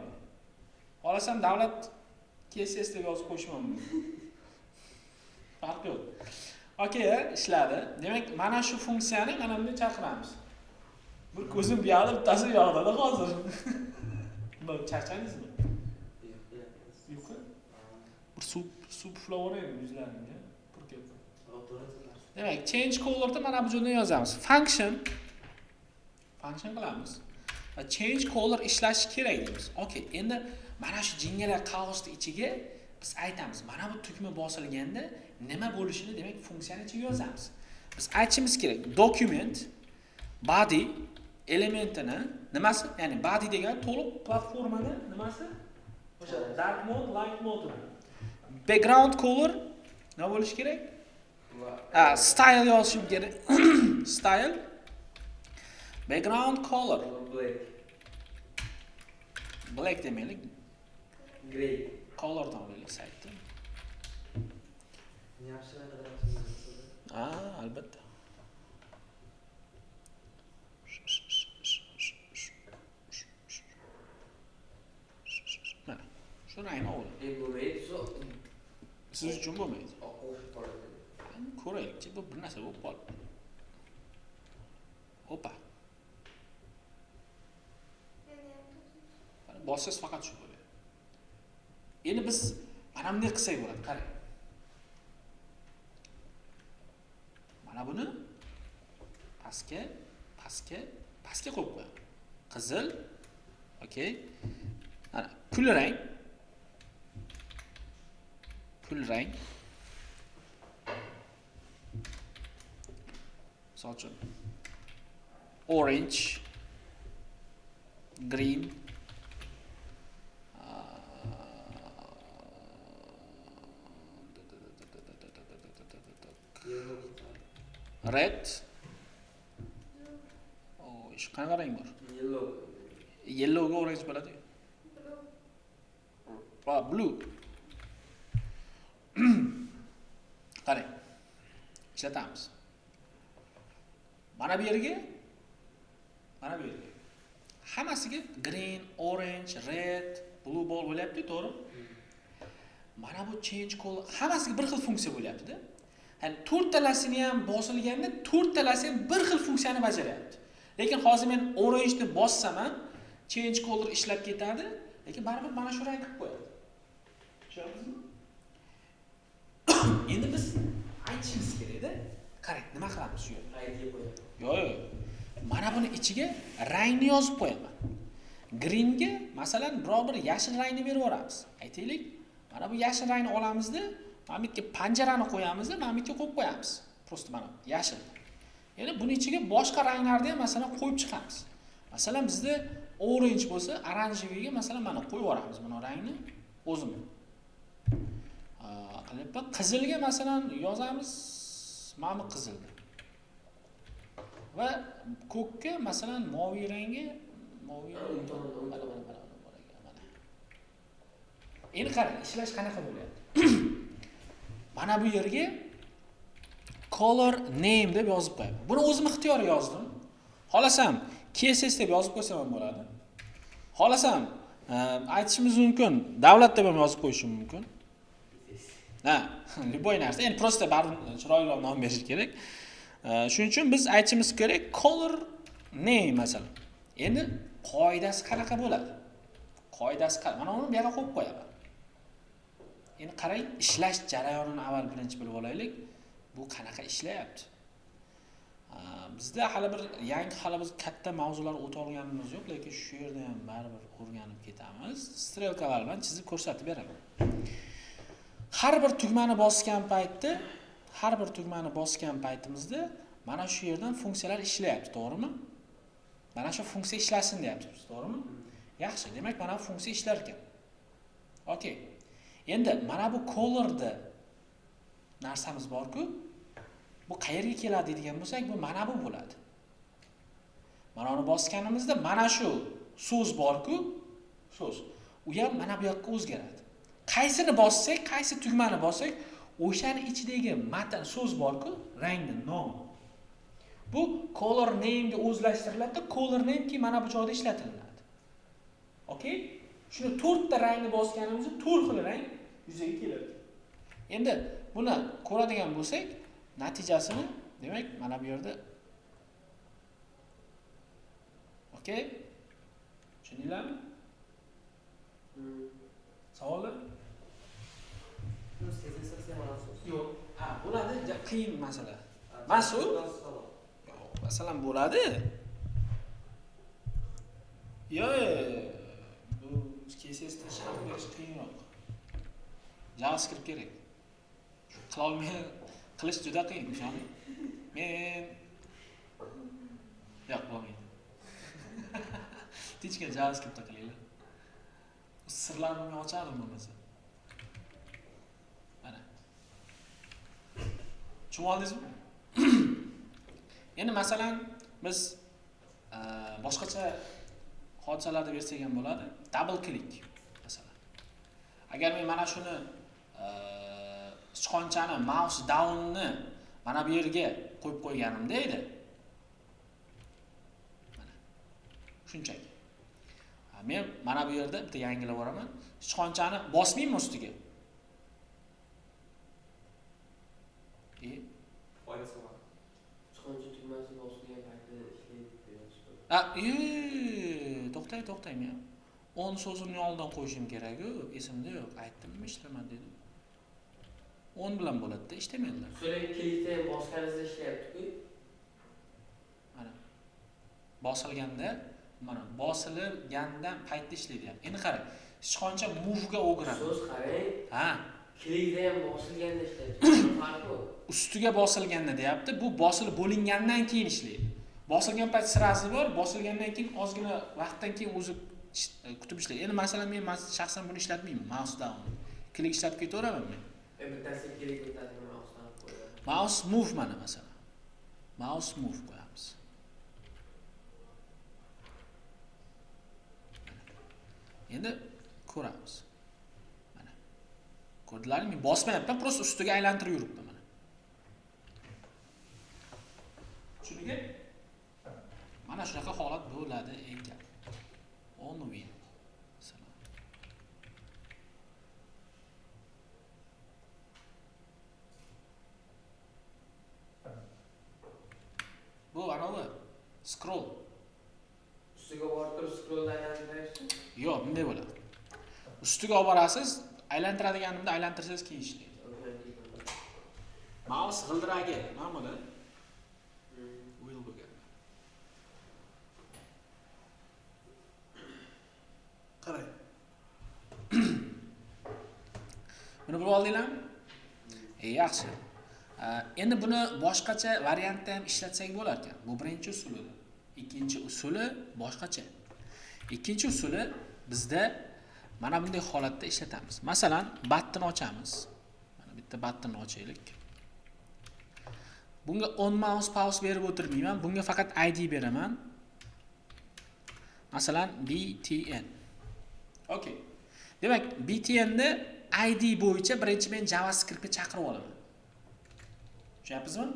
Xohlasam davlat KSS deb yozib qo'yishim mumkin. Farqi yo'q. Okay, ishladi. Demak, mana shu funksiyani mana bunday chaqiramiz. Bir ko'zim bu yoqda, bittasi bu yoqda hozir. Nima charchandingizmi? Yo'q. Bir suv puflavering yuzlaringga. Purkab. Demak, change colorda mana bu joyda yozamiz. Function qilamiz. Va change color ishlashi kerak deymiz. Okay, endi mana shu jingalar qog'ozning ichiga biz aytamiz. Mana bu tugma bosilganda nima bo'lishini demak funksiyani ichiga yozamiz. Biz aytishimiz kerak. Document body elementini nimasi? Ya'ni body degan to'liq platformani nimasi? O'sha dark mode, light mode. Background color nima bo'lishi kerak? Style yozishim kerak. Style background color black demaylik. Gray. Color dan olaylik saytda. Albatta. Mana shu rangni oling. Bo'lmaydi, Siz uchun bo'lmaydi. oqib qoladi. Ko'raylik, bu bir narsa bo'lib qoldi. Opa. Bossiz faqat shu bo'ladi. Endi biz mana bunday qilsak bo'ladi, qarang. Mana buni pastga qo'yib qo'yamiz. Qizil, okay. Mana kul rang. Misol uchun orange, green, red. Shu qanaqa rang bor? Yellow. yellowga orange bo'ladi. Blue. Qarang. Ishlatamiz. Mana bu yerga hammasiga green, orange, red, blue ball bo'lyapti, to'g'ri? Mana bu change color hammasiga bir xil funksiya bo'lyapti-da. Ya'ni to'rttalasini ham bosilganda to'rttalasi ham bir xil funksiyani bajaryapti. Lekin hozir men orange deb bossam ham change color ishlab ketadi, lekin baribir mana shu rang qilib qo'yadi. Tushunyapsizmi? Endi biz aytishimiz kerak-da. Qarang, nima qilamiz shu yerda? Rangga qo'yadi. Yo'q. Mana buni ichiga rangni yozib qo'yaman. Greenga, masalan, biror bir yashil rangni berib yuboramiz. Aytaylik, mana bu yashil rangni olamizda, mana bu yerga panjarani qo'yamizda, mana bu yerga qo'yib qo'yamiz. Prosta mana yashil. Ya'ni buni ichiga boshqa ranglarni ham masalan qo'yib chiqamiz. Masalan, bizda orange bo'lsa, oranjeviga masalan mana qo'yib yuboramiz buni rangni o'zim. Qilib qizilga masalan yozamiz, mana bu qizil. Va ko'kka masalan moviy rangga moviy mana. Endi qarang, ishlash qanaqa bo'lyapti? Mana bu yerga color name deb yozib qo'yaman. Buni o'zim ixtiyoriy yozdim. Xohlasam KSS deb yozib qo'ysam ham bo'ladi. Xohlasam aytishimiz mumkin, davlat deb ham yozib qo'yishim mumkin. Ha, любой narsa. Endi prosta baribir chiroyli nom berish kerak. Shuning uchun biz aytishimiz kerak color name masalan. Endi qoidasi qanaqa bo'ladi? Qoidasi qanaqa? Mana uni bu yerga qo'yib qo'yaman. Endi qarang, ishlash jarayonini avval birinchi bilib olaylik. Bu qanaqa ishlayapti? Bizda hali bir yangi biz katta mavzular o'ta olganimiz yo'q, lekin shu yerda ham baribir o'rganib ketamiz. Strelkalar bilan chizib ko'rsatib beraman. Har bir tugmani bosgan paytimizda mana shu yerdan funksiyalar ishlayapti, to'g'rimi? Mana shu funksiya ishlasin deyapmiz, to'g'rimi? Yaxshi, demak mana bu funksiya ishlar ekan. Okay. Endi mana bu colorda narsamiz bor-ku, bu qayerga keladi degan bo'lsak, bu mana bu bo'ladi. Mana uni bosganimizda mana shu so'z bor-ku, so'z. U ham mana bu yoqqa o'zgaradi. Qaysini bossak, qaysi tugmani bossak, o'shani ichidagi matn so'z bor-ku, rangning nomi. Bu color name ga o'zlashtiriladi, color name ki mana bu joyda ishlatiladi. Okay? Shuni 4 ta rangni bosganimizda 4 xil rang yuzaga keladi. Endi buni ko'radigan bo'lsak, natijasini demak mana bu yerda okay? Tushundinglarmi? Savollar? Yo'q. Ha, bo'ladi, qiyin masala. Mas'ul? Masalan bo'ladi. Yo'q. Bu KSSda sharh berish qiyinroq. JavaScript kerak. Qila olmay qilish juda qiyin, tushundingmi? Men yo'q bo'lmaydi. Tinchgina JavaScriptda qilinglar. Sirlarimni ocharim bo'lmasa. Mana. Tushundingizmi? Endi masalan biz boshqacha hodisalarda bersak ham bo'ladi. Double click masalan. Agar men mana shuni sichqonchani mouse downni mana bu yerga qo'yib qo'yganimda edi. Mana. Shunchaki. Men mana bu yerda bitta yangilab boraman. Sichqonchani bosmayman ustiga. Foydasi bor. Sichqoncha tugmasi bosilgan paytda ishlaydi deb To'xtay men. 10 so'zimni oldidan qo'yishim kerak-ku, esimda yo'q. Aytdimmi, ishlaman dedim. 10 bilan bo'ladi-da, ishlamaydilar. So'ng klikda ham bosganingizda ishlayapti-ku. Mana. Bosilgandan paytda ishlaydi. Endi qarang, sichqoncha move ga o'giradi. So'z qarang. Ha. Klikda ham bosilganda ishlaydi. Farqi bor. Ustiga bosilganda deyapti, bu bosilib bo'lingandan keyin ishlaydi. Bosilgan payt sirasi bor, bosilgandan keyin ozgina vaqtdan keyin o'zi kutib ishlaydi. Endi masalan men shaxsan buni ishlatmayman, mouse down. Klik ishlatib ketaveraman men. Bittasi klik o'tadi, mouse down qo'yadi. Mouse move mana masalan. Mouse move qo'yamiz. Endi ko'ramiz. Mana. Ko'rdilarmi? Men bosmayapman, prosta ustiga aylantirib yuribman mana. Tushundingmi? Mana shunaqa holat bo'ladi ekan. On win. Bu anavi scroll. Ustiga borib turib scrollni aylantirayapsiz? Yo'q, bunday bo'ladi. Ustiga olib borasiz, aylantiradiganimda aylantirsangiz keyin ishlaydi. Mouse g'ildiragi, nima bo'ladi? Wheel bo'lgan. Qarang. Buni bilib oldinglarmi? Yaxshi. Endi buni boshqacha variantda ham ishlatsak bo'lar ekan. Bu birinchi usuli. Ikkinchi usuli boshqacha. Ikkinchi usuli bizda mana bunday holatda ishlatamiz. Masalan, button ochamiz. Mana bitta button ochaylik. Bunga on mouse pause berib o'tirmayman. Bunga faqat ID beraman. Masalan, btn. Okay. Demak, btn da ID bo'yicha birinchi men JavaScript ga chaqirib olaman. Tushunyapsizmi?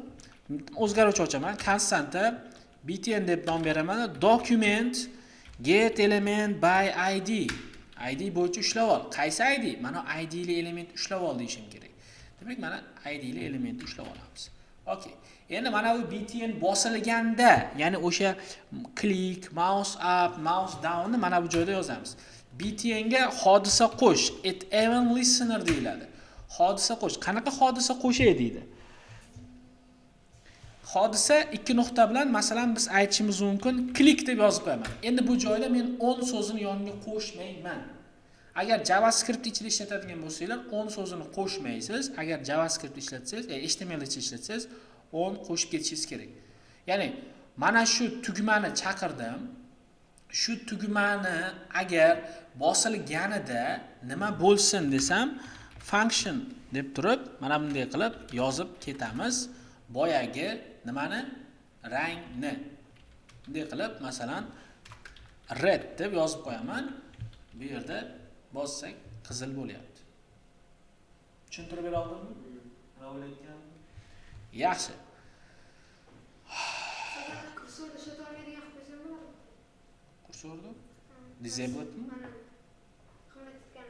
O'zgaruvchi ochaman. Constantda btn deb nom beraman. Document get element by id. ID bo'yicha ushlab ol. Qaysi ID? Mana ID li element ushlab ol deyishim kerak. Demak, mana ID li element ushlab olamiz. Okay. Endi mana bu btn bosilganda, ya'ni o'sha click, mouse up, mouse down ni mana bu joyda yozamiz. btn ga hodisa qo'sh, it event listener deyiladi. Hodisa qo'sh. Qanaqa hodisa qo'shay deydi? Hodisa ikki nuqta bilan, masalan, biz aytishimiz mumkin, click deb yozib qo'yaman. Endi bu joyda men on so'zini yoniga qo'shmayman. Agar JavaScript ichida ishlatadigan bo'lsanglar, on so'zini qo'shmaysiz. Agar JavaScript ishlatsangiz, HTML ichida ishlatsangiz, on qo'shib ketishingiz kerak. Ya'ni mana shu tugmani chaqirdim. Shu tugmani agar bosilganida nima bo'lsin desam, function deb turib, mana bunday qilib yozib ketamiz. Boyagi nimani? Rangni. Bunday qilib, masalan, red deb yozib qo'yaman. Bu yerda bossak qizil bo'lyapti. Tushuntirib bera oldimmi? Mana o'ylayotganim. Yaxshi. Kursorda ishlata olmaydigan qilib qo'ysam bo'ladimi? Kursorda? Disabledmi? Mana qimmatgan.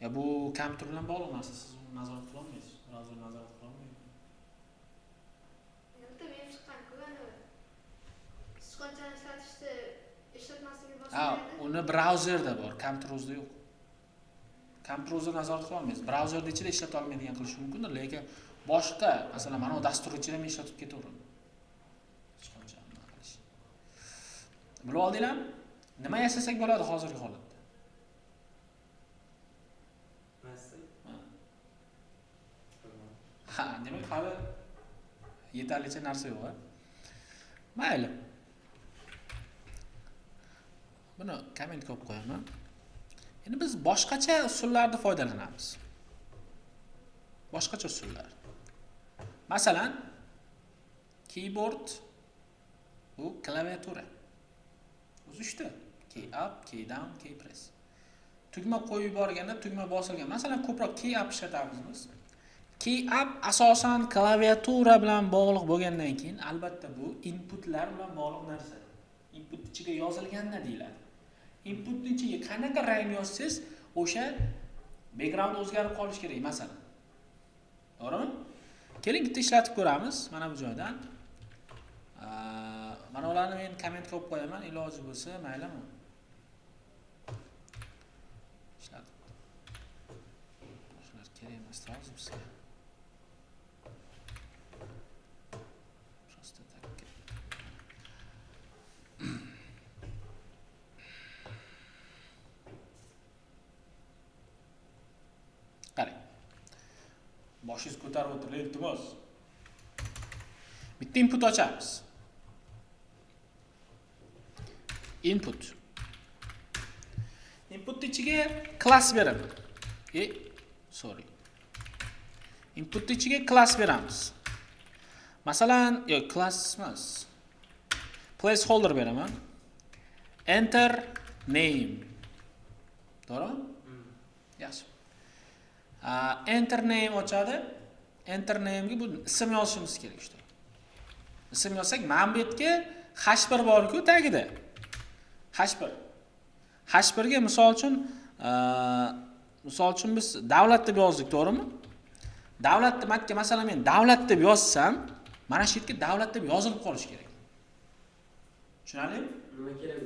Ya bu kompyuter bilan bog'liq narsa, siz uni nazorat qila olmaysiz. Brauzer nazorat qila olmaydi. Yo'qda men chiqqan-ku ana. Siz qanchani ishlatishni ishlatmasligi Ha, boshlaydi. uni brauzerda bor, kompyuter o'zida yo'q. Kompyuter o'zida nazorat qila olmaysiz. Brauzerda ichida ishlata olmaydigan qilish mumkindir, lekin boshqa, masalan, mana bu dastur ichida men ishlatib ketaverdim. Hech qancha nima qilish. Bilib oldinglarmi? Nima yasasak bo'ladi hozirgi holatda? Ha, demak hali yetarlicha narsa yo'q, a? Mayli. Buni komment qo'yib qo'yaman. Endi biz boshqacha usullardan foydalanamiz. Boshqacha usullar. Masalan, keyboard bu klaviatura. O'zi uchta. Key up, key down, key press. Tugma qo'yib yuborganda tugma bosilgan. Masalan, ko'proq key up ishlatamiz biz. Key up asosan klaviatura bilan bog'liq bo'lgandan keyin, albatta bu inputlar bilan bog'liq narsa. Input ichiga yozilganda deyiladi. Inputning ichiga qanaqa rang yozsangiz, o'sha background o'zgarib qolishi kerak, masalan. To'g'rimi? Keling bitta ishlatib ko'ramiz mana bu joydan. Mana ularni men komment qilib qo'yaman, iloji bo'lsa, maylimi? Ishlatib. Shular kerak emas, hozir bizga. Просто так. Qarang. Boshingiz ko'tarib o'tiring, iltimos. Bitta input ochamiz. Input. Input ichiga class beraman. Sorry. Input ichiga class beramiz. Masalan, yo'q, class emas. Placeholder beraman. Enter name. To'g'rimi? Yaxshi. Enter name ochadi. Enter name'ga bu ism yozishimiz kerak işte. Ism yozsak, mana bu yerga h1 bor-ku tagida. h1. h1 ga misol uchun biz davlat deb yozdik, to'g'rimi? Davlat deb matga masalan men davlat deb yozsam, mana shu yerga davlat deb yozilib qolish kerak. Tushunarlimi? Nima kerak?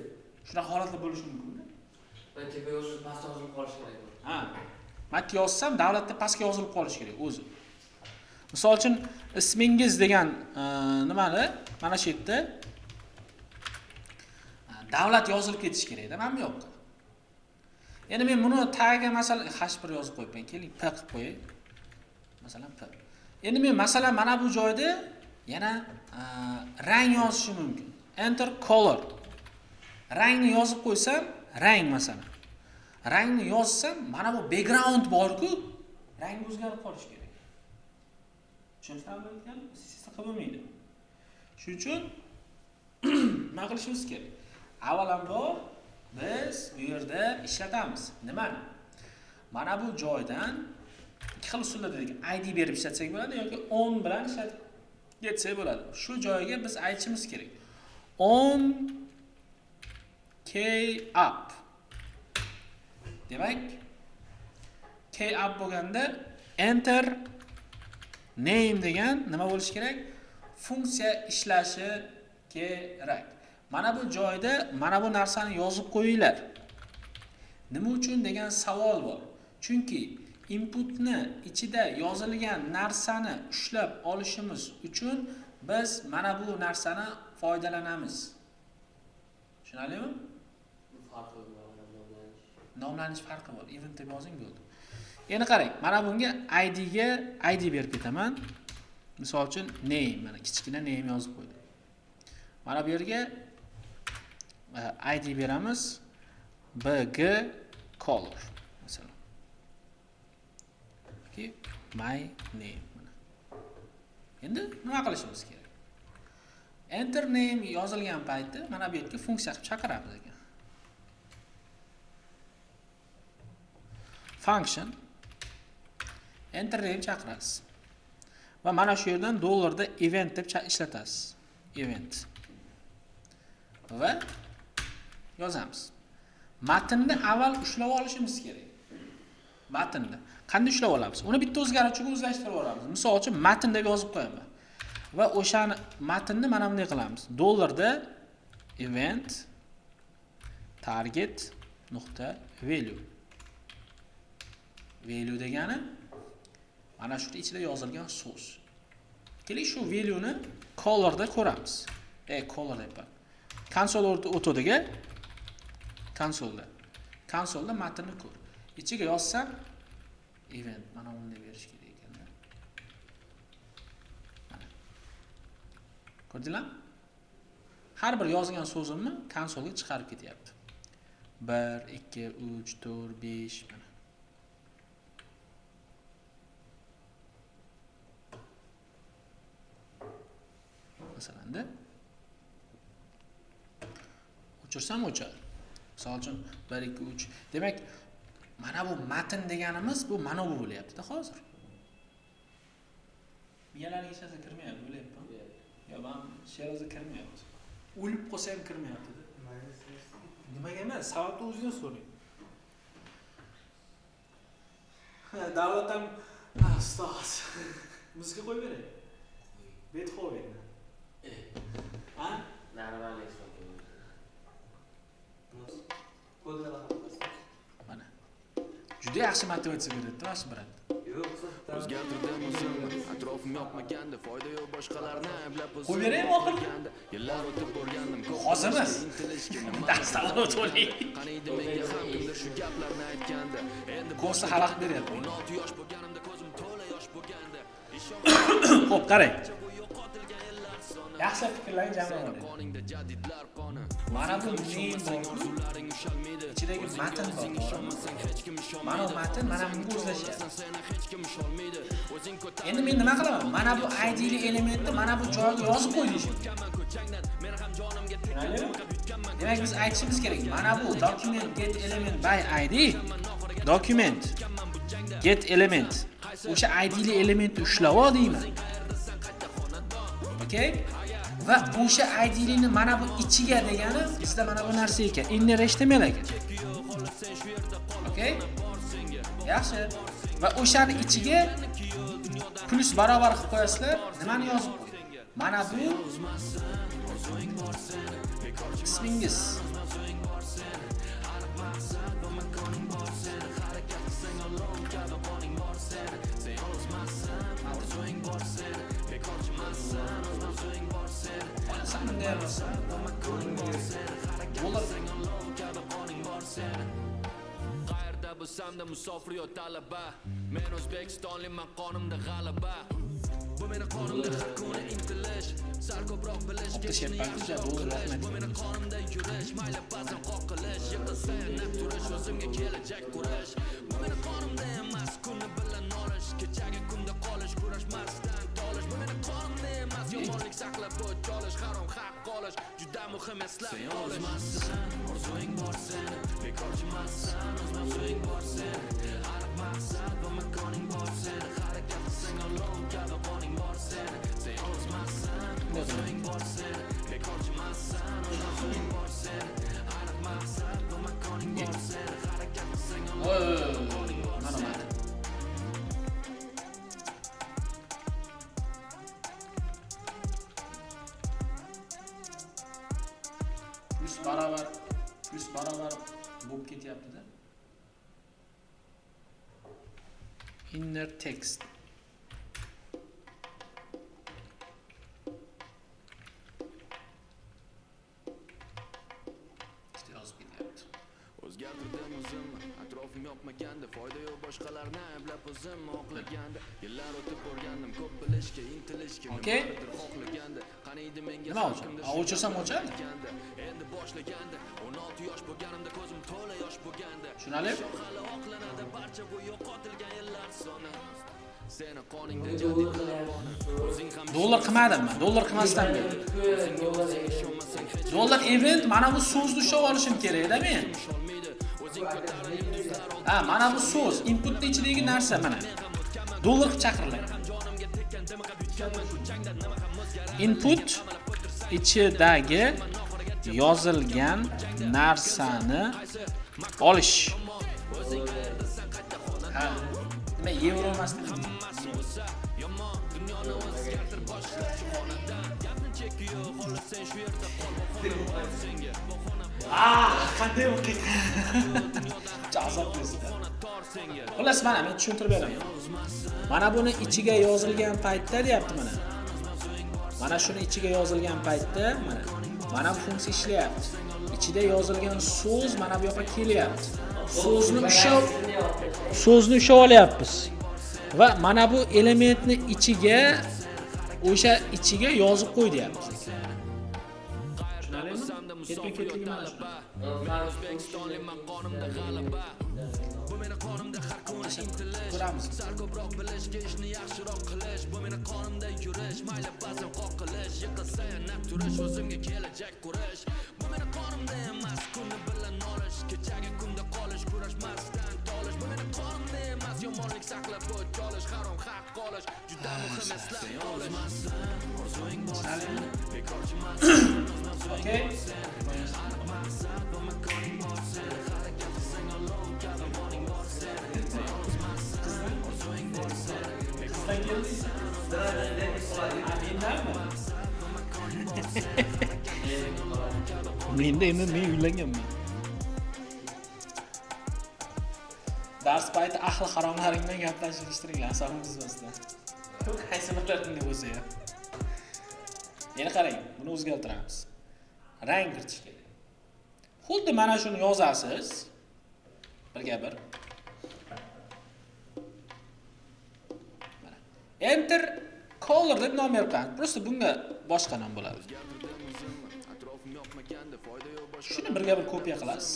Shunaqa holatlar bo'lishi mumkin-da. Ben tepa yozib, pastga yozib qolish kerak. Ha. Matga yozsam, davlatda pastga yozilib qolish kerak o'zi. Misol uchun ismingiz degan nimani mana shu yerda davlat yozilib ketish kerak-da, mana bu yoqqa. Endi men buni tagiga masalan h1 yozib qo'yibman, keling p qilib qo'yay. Masalan p. Endi men masalan mana bu joyda yana rang yozishim mumkin. Enter color. Rangni yozib qo'ysam, rang masalan. Rangni yozsam, mana bu background bor-ku, rang o'zgarib qolishi kerak. Tushunarlimi ekan? Siz qilmaydi. Shuning uchun nima qilishimiz kerak? Avvalambor biz bu yerda ishlatamiz. Nimani? Mana bu joydan ikki xil usulda dedik. ID berib ishlatsak bo'ladi yoki on bilan ishlatib ketsak bo'ladi. Shu joyga biz aytishimiz kerak. On k up. Demak, k up bo'lganda enter name degan nima bo'lishi kerak? Funksiya ishlashi kerak. Mana bu joyda mana bu narsani yozib qo'yinglar. Nima uchun degan savol bor. Chunki inputni ichida yozilgan narsani ushlab olishimiz uchun biz mana bu narsani foydalanamiz. Tushunarlimi? Farqi bor, nomlanish farqi bor. Event deb yozing bo'ldi. Endi qarang, mana bunga ID ga ID berib ketaman. Misol uchun name, mana kichkina name yozib qo'ydim. Mana bu yerga ID beramiz. bg color masalan. Okay, my name. Endi nima qilishimiz kerak? Enter name yozilgan paytda mana bu yerga funksiya qilib chaqiramiz ekan. Function enter name chaqirasiz. Va mana shu yerdan dollarda event deb ishlatasiz. Event. Va yozamiz. Matnni avval ushlab olishimiz kerak. Matnni qanday ushlab olamiz? Uni bitta o'zgaruvchiga o'zlashtirib olamiz. Misol uchun matn deb yozib qo'yaman. Va o'shani matnni mana bunday qilamiz. Dollarda event target nuqta value. Value degani mana shu ichida yozilgan so'z. Keling shu value ni colorda ko'ramiz. Color deyapman. Console o'todiga konsolda matnni ko'r. Ichiga yozsam event mana bunday berish kerak ekanda. Mana. Ko'rdinglarmi? Har bir yozgan so'zimni konsolga chiqarib ketyapti. 1 2 3 4 5 mana. Masalanda o'chirsam o'chadi. Misol uchun 1 2 3. Demak, mana bu matn deganimiz bu mana bu bo'lyapti-da hozir. Miyalariga hech narsa kirmayapti, bo'lyapti. Yo, men she'rga kirmayapti. O'lib qolsa ham kirmayapti-da. Nimaga emas? Sababni o'zidan so'rang. Davlat ham ustoz. Muzika qo'yib beray. Beethoven. Ha? Nariman Mana. Juda yaxshi motivatsiya beradi, mana shu bilan. O'zgartirdim o'zimni, atrofim yoqmaganda, foyda yo'q boshqalarni ayblab Qo'y beraymi oxirgi? Yillar o'tib borgandim, Hozir emas. Darsdan o'tib qaniydi menga ham kimdir shu gaplarni aytganda. Endi Ko'rsa xalaqit beryapti. 16 yosh bo'lganimda ko'zim to'la yosh bo'lganda. Xo'p, qarang. Yaxshi fikrlarni jamlab oling. Qoningda jadidlar qoni. Mana bu name bor. Ichidagi matn bor. Mana bu matn mana bunga o'zlashyapti. Endi men nima qilaman? Mana bu ID li elementni mana bu joyga yozib qo'y deyishim. Demak biz aytishimiz kerak. Mana bu document get element by id. Document get element. O'sha idli elementni ushlab ol deyman. Okay? Va o'sha id'ni mana bu ichiga degani bizda mana bu narsa ekan. Inner html ekan. Okay? Yaxshi. Va o'shani ichiga plus barobar qilib qo'yasizlar. Nimani yozib qo'ying? Mana bu ismingiz. Qayerda bo'lsam-da musofir yo talaba. Men O'zbekistonliman, qonimda g'alaba. Bu meni qonimda har kuni intilish, sal ko'proq bilish, bu meni qonimda yurish, mayli ba'zan qoqilish, yiqilsa naq turish, o'zimga kelajak qurish. Bu meni qonimda emas, kunni bilan olish, kechagi kunda qolish, kurashmasdan tolish. Bu meni qonimda emas, yomonlik saqlab o'ch olish, harom haq olish, juda muhim eslab qolish. Orzuing bor seni, bekorchimassan, orzuing bor seni, aniq maqsad va makoning bor seni, harakat qilsang olov kabi qoning bor seni, sen o'zmassan, orzuing bor seni, bekorchimassan, orzuing bor seni, aniq maqsad va makoning bor seni, harakat qilsang olov qoning bor seni. Plus barobar bo'lib ketyapti-da. Inner text. O'zgartirdim o'zimni, atrofim yoqmaganda, foyda yo'q boshqalarni ayblab o'zim oqlaganda. Yillar o'tib borgandim, ko'p bilishga, intilishga, nimadir xohlaganda. Qaniydi menga nima uchun? O'chirsam o'chadi. Endi boshlaganda, 16 yosh bo'lganimda ko'zim to'la yosh bo'lganda. Tushunali? Hali oqlanadi barcha bu yo'qotilgan yillar soni. Seni qoningda jadidlar bor. O'zing ham Dollar qilmadimmi? Dollar qilmasdan beri. Dollar event mana bu so'zni ushlab olishim kerak-da men. Ha, mana bu so'z, inputning ichidagi narsa mana. Dollar qilib chaqiriladi. Input ichidagi yozilgan narsani olish. Ha, nima yevro emasmi? Qanday o'qiydi? Jazobsiz. Xullas mana men tushuntirib beraman. Mana buni ichiga yozilgan paytda deyapti mana. Mana shuni ichiga yozilgan paytda mana bu funksiya ishlayapti. Ichida yozilgan so'z mana bu yoqqa kelyapti. So'zni ushlab olyapmiz. Va mana bu elementni ichiga o'sha ichiga yozib qo'y deyapmiz. Ketma-ketligi mana shu. Men O'zbekistonliman, qonimda g'alaba. Bu meni qonimda har kuni intilish, sal ko'proq bilishga, ishni yaxshiroq qilish. Bu meni qonimda yurish, mayli ba'zan qoqilish, yiqilsa naq turish, o'zimga kelajak qurish. Bu meni qonimda emas, kunni bilan olish, kechagi kunda qolish, kurashmasdan tolish. Bu meni qonimda emas, yomonlik saqlab o'ch olish, harom haq qolish, juda muhim eslab qolish. Orzuing bor seni, bekorchimassan, Okay. Menda endi men uylanganman. Dars payti ahli haromlaringdan gaplashishtiringlar, asabim buzmasdan. Qaysi birlaringni bo'lsa ham. Endi qarang, buni o'zgartiramiz. Rang kiritish kerak. Xuddi mana shuni yozasiz. Birga bir. Mana. Enter color deb nom berib qo'ying. Prosta bunga boshqa nom bo'ladi. Shuni birga bir kopiya qilasiz.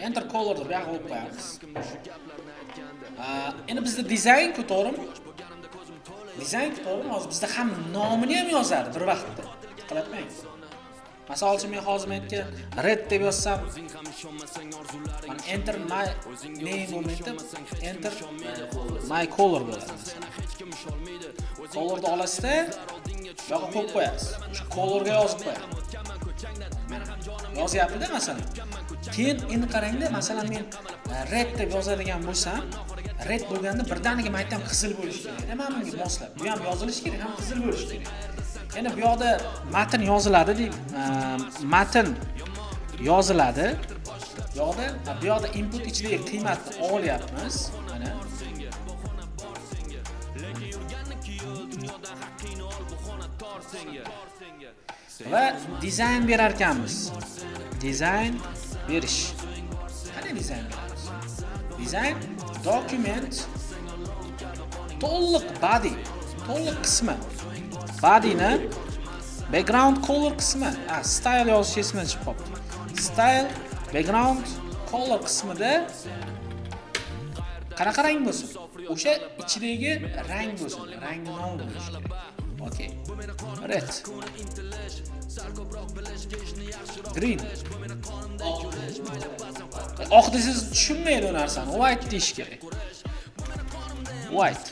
Enter color deb yoqqa qo'yib qo'yamiz. Endi bizda dizayn-ku, to'g'rimi? Dizayn to'g'rimi? Hozir bizda ham nomini ham yozadi bir vaqtda. Qilatmang. Masalan uchun men hozir menga red deb yozsam, mana enter my name bo'lmaydi, enter my color bo'ladi. Colorni olasizda, yo'q qo'yib qo'yasiz. Shu colorga yozib qo'yasiz. Yozyapti-da masalan. Keyin endi qarangda, masalan men red deb yozadigan bo'lsam, red bo'lganda birdaniga men aytdim qizil bo'lishi kerak. Nima bunga moslab? Bu ham yozilishi kerak, ham qizil bo'lishi kerak. Endi bu yoqda matn yoziladi deb, matn yoziladi. Bu yoqda input ichidagi qiymatni olyapmiz. Mana. Va dizayn berar ekanmiz. Dizayn berish. Qanday dizayn beramiz? Dizayn document to'liq body, to'liq qismi. Bodyni background color qismi, style yozish esimdan chiqib qoldi. Style background color qismida qanaqa rang bo'lsin? O'sha ichidagi rang bo'lsin. Rangni nomi bo'lishi kerak. Okay. Red. Green. Oq desiz tushunmaydi u narsani. White deyish kerak. White.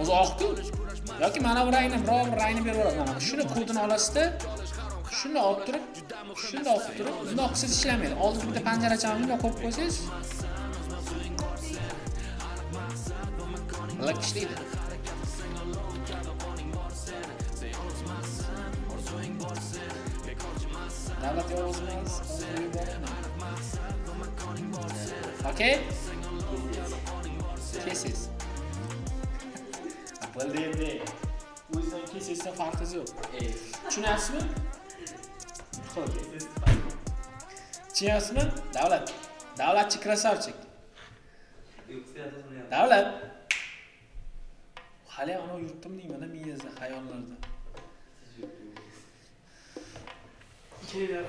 O'zi oq-ku. Yoki mana bu rangni, biror bir rangni berib yuboradi. Mana shuni kodini olasizda, shuni olib turib, bundoq qilsangiz ishlamaydi. Oldin bitta panjarachani bundoq qo'yib qo'ysangiz, lak ishlaydi. Davlat yolg'izimiz Okay? Cases. Bo'ldi endi. O'zidan kesesdan farqi yo'q. Tushunyapsizmi? Xo'p. Tushunyapsizmi? Davlatchi krasavchik. Davlat. Hali ana yurtdim deyman, miyangizda, xayollarda. Kelar.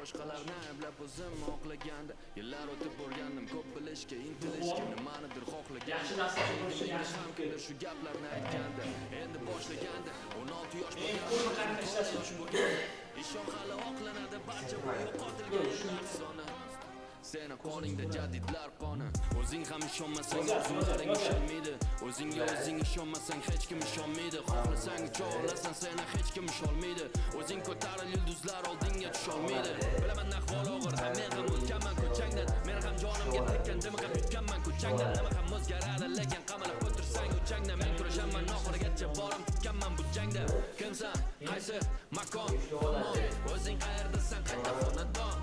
Boshqalarni ablab o'zim oqlaganda yillar o'tib bo'lgandim ko'p bilishga intilishga nimanidir xohlagandim ham keldi shu gaplarni aytganda endi boshlaganda 16 yosh bo'lgan ishon hali oqlanadi barcha bu yo'qotilgan soni seni qoningda jadidlar qoni o'zing ham ishonmasang orzularing ushalmaydi o'zingga o'zing ishonmasang hech kim ishonmaydi xohlasang cho'g'lasan seni hech kim isholmaydi o'zing ko'taril yulduzlar oldinga tusholmaydi bilaman ahvol og'ir men ham o'tganman ko'changdan men ham jonimga tekkan nima ham yutganman ko'changdan nima ham o'zgaradi lekin qamalib o'tirsang o'changdan men kurashaman oxirigacha borim tutganman bu jangda kimsan qaysi makon o'zing qayerdasan qayta xonadon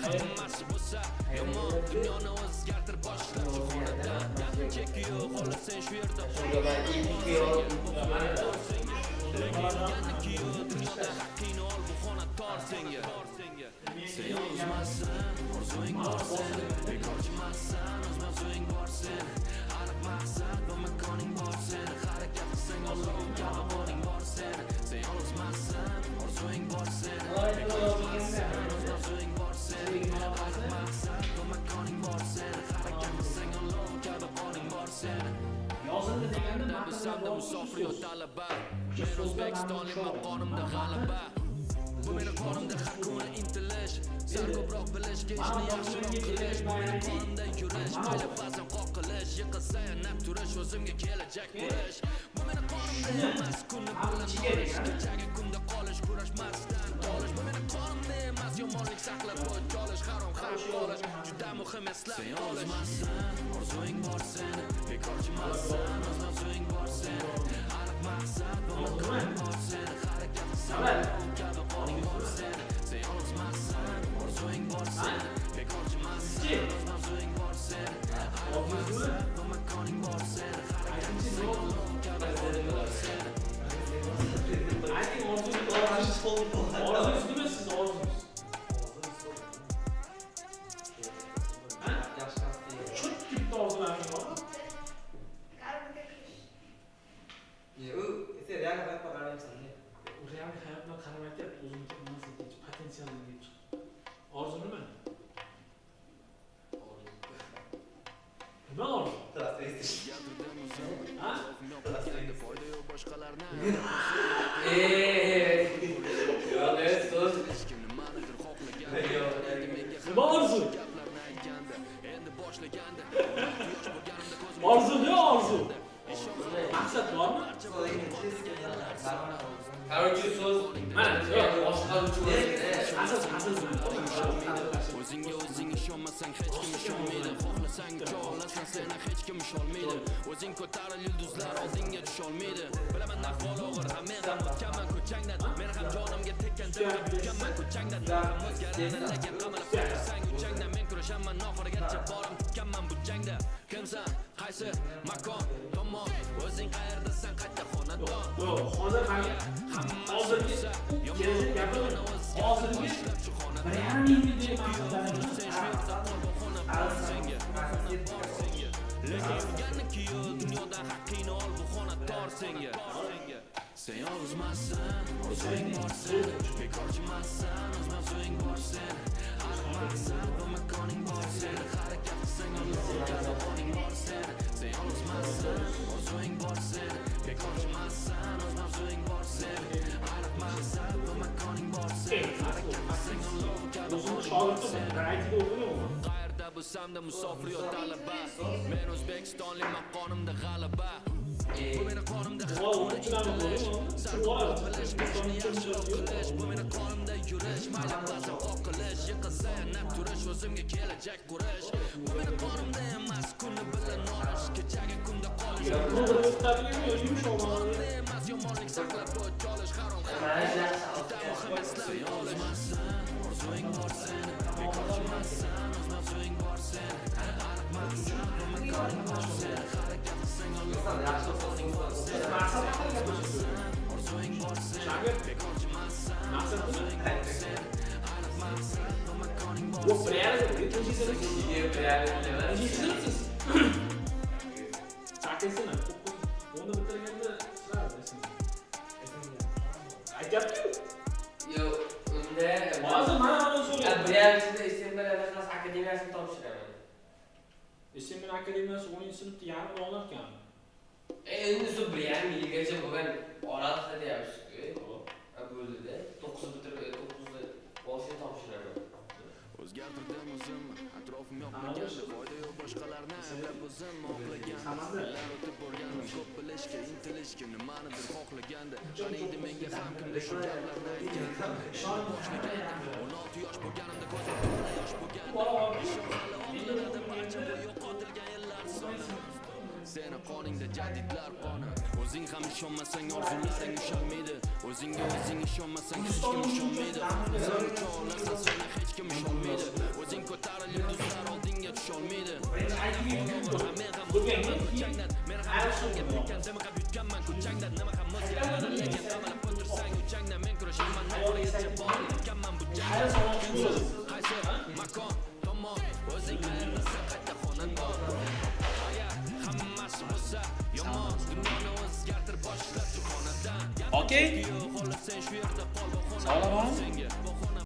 hammasi bo'lsa yomon dunyoni o'zgartirib boshlab shu xonadan cheki yo'q xohlasang shu yerda dunyoda haqqingni ol bu xona tor senga sen yolg'izmassan orzuing bor seni bekorchimassan o'z mavzuing bor seni aniq maqsad va makoning bor seni harakat qilsang ollohga omoning bor seni sen yolg'izmassan orzuing bor seni bekorchimassan o'z mavzuing bor seni aniq maqsad va makoning bor seni harakat qilsang ollohga omoning bor seni yozildi deganda bisamda musofir yo talaba men o'zbekistonlik maqomimda g'alaba bu meni qonimda har kuni intilish sal ko'proq bilishga ishni yaxshiroq qilish bu meni qonimda yurish mayli ba'zan qoqilish yiqilsa yanab turish o'zimga kelajak qurish bu meni qonimda emas kunni bilan olish kechagi kunda qolish kurashmasdan tolish bu meni qonimda emas yomonlik saqlab o'ch olish harom xalq olish juda muhim eslab sen yolg'izmassan orzuing bor seni bekorchimassan o'z mavzuing bor seni aniq maqsad va makoning bor seni harakat qilsang kabi qoning bor seni sen yolg'izmassan orzuing bor seni bekorchimassan o'z mavzuing bor seni aniq maqsad va makoning bor seni harakat qilsang kabi qoning bor seni ayting orzungiz nima siz orzungiz? Çok bitta orzularingiz bormi? Garvga kirish. Sen real hayot qaramayapsan. Real hayotdan qaramayapti, o'zimga nima potensialni chiqdi. Orzu nima? Yo'q, so'z. Nima orzu? Orzu-da, orzu. Maqsad bormi? Qarorchi so'z. Mana, yo'q, boshqaruvchi bo'lsa. asas. O'zingga o'zing ishonmasang hech kim ishonmaydi. Xohlasang cho'lasan seni hech kim ishonmaydi. O'zing ko'taril yulduzlar oldinga tusholmaydi. Bilaman ahvol og'ir, men ham o'tganman ko'changdan. Men ham jonimga tekkanda yutganman ko'changdan. O'zgaradi lekin qamalib qolsang uchangdan. Men kurashaman oxirigacha borim tutganman bu jangda. Kimsan? Qaysi makon? Tomon o'zing qayerdasan? Qayta xonadon. Yo'q, hozir hozirgi kelajak gapirma. Hozirgi brending deb Sen yolg'izmassan, o'zing borsan, bekorchimassan, o'z mavzuing bor sen. Har maqsad va makoning bor sen. Harakat qilsang Allohga oning bor sen. Sen yolg'izmassan, o'zing bor sen, bekorchimassan, o'z mavzuing bor sen. Har maqsad va makoning bor sen. Harakat qilsang Allohga oning bor sen. Qayerda bo'lsam-da musofir yo talaba. Men O'zbekistonlik maqomimda g'alaba. Bu meni qonimda bu meni qonimda yurish, mayli qilsam qoqilish, yiqilsa naq turish, o'zimga kelajak qurish. Bu meni qonimda emas, kunni bilan norish, kechaga kunda qolish. Emas yomonlik saqlab o'ch olish, harom muhammadlar yolg'izmassan, o'zing bor sen, bekorchimassan, o'z mavzuing bor sen. Ariq maqsad va makoning bor sen. Harakat qilsang Allohga oning bor sen. Orzuing bor sen, bekorchimassan, o'zing bor sen. Ariq maqsad va makoning bor sen. Yo'q, Sakkizinchi. Onu bitirganda sizlar aytyapti-ku. Yo'q, unda Hozir mana so'rayapti. Birinchida Istanbul Adabiyot akademiyasini topshiraman. Istanbul akademiyasi 10-sinfda yarim olar ekan. Endi shu 1,5 yilgacha bo'lgan orada deyapsiz-ku. Bo'ldi-da. 9 bitirib 9da boshini topshiraman. O'zgartirdim o'zim, atrofim yoqmaganda, foyda yo'q boshqalarni ablab o'zim oqlagan. Yillar o'tib borganim, ko'p bilishga intilishga, nimanidir xohlaganda. Taniydi menga ham kimda shu gaplarni aytgan. Boshlagan 16 yosh bo'lganimda ko'zim yosh bo'lgan. Ishonali oqlarida barcha bu yo'qotilgan yillar soni. Seni qoningda jadidlar qoni. O'zing ham ishonmasang orzularing ushalmaydi. O'zingga o'zing ishonmasang hech kim ishonmaydi. Sen cho'lasan seni hech kim ishonmaydi. O'zing ko'taril yulduzlar oldinga tusholmaydi. Men ham o'tganman ko'changdan. Men ham ishonga tekkanda nima qilib yutganman ko'changdan. Nima ham o'zgaradi lekin qamalib o'tirsang uchangdan. Men kurashaman oxirigacha borib yutganman bu jangda. Qaysi makon tomon o'zing qayerdasan qayta xonadon. Hammasi bo'lsa yomon, dunyoni o'zgartirib boshlab shu xonadan. Okay. Sağlam.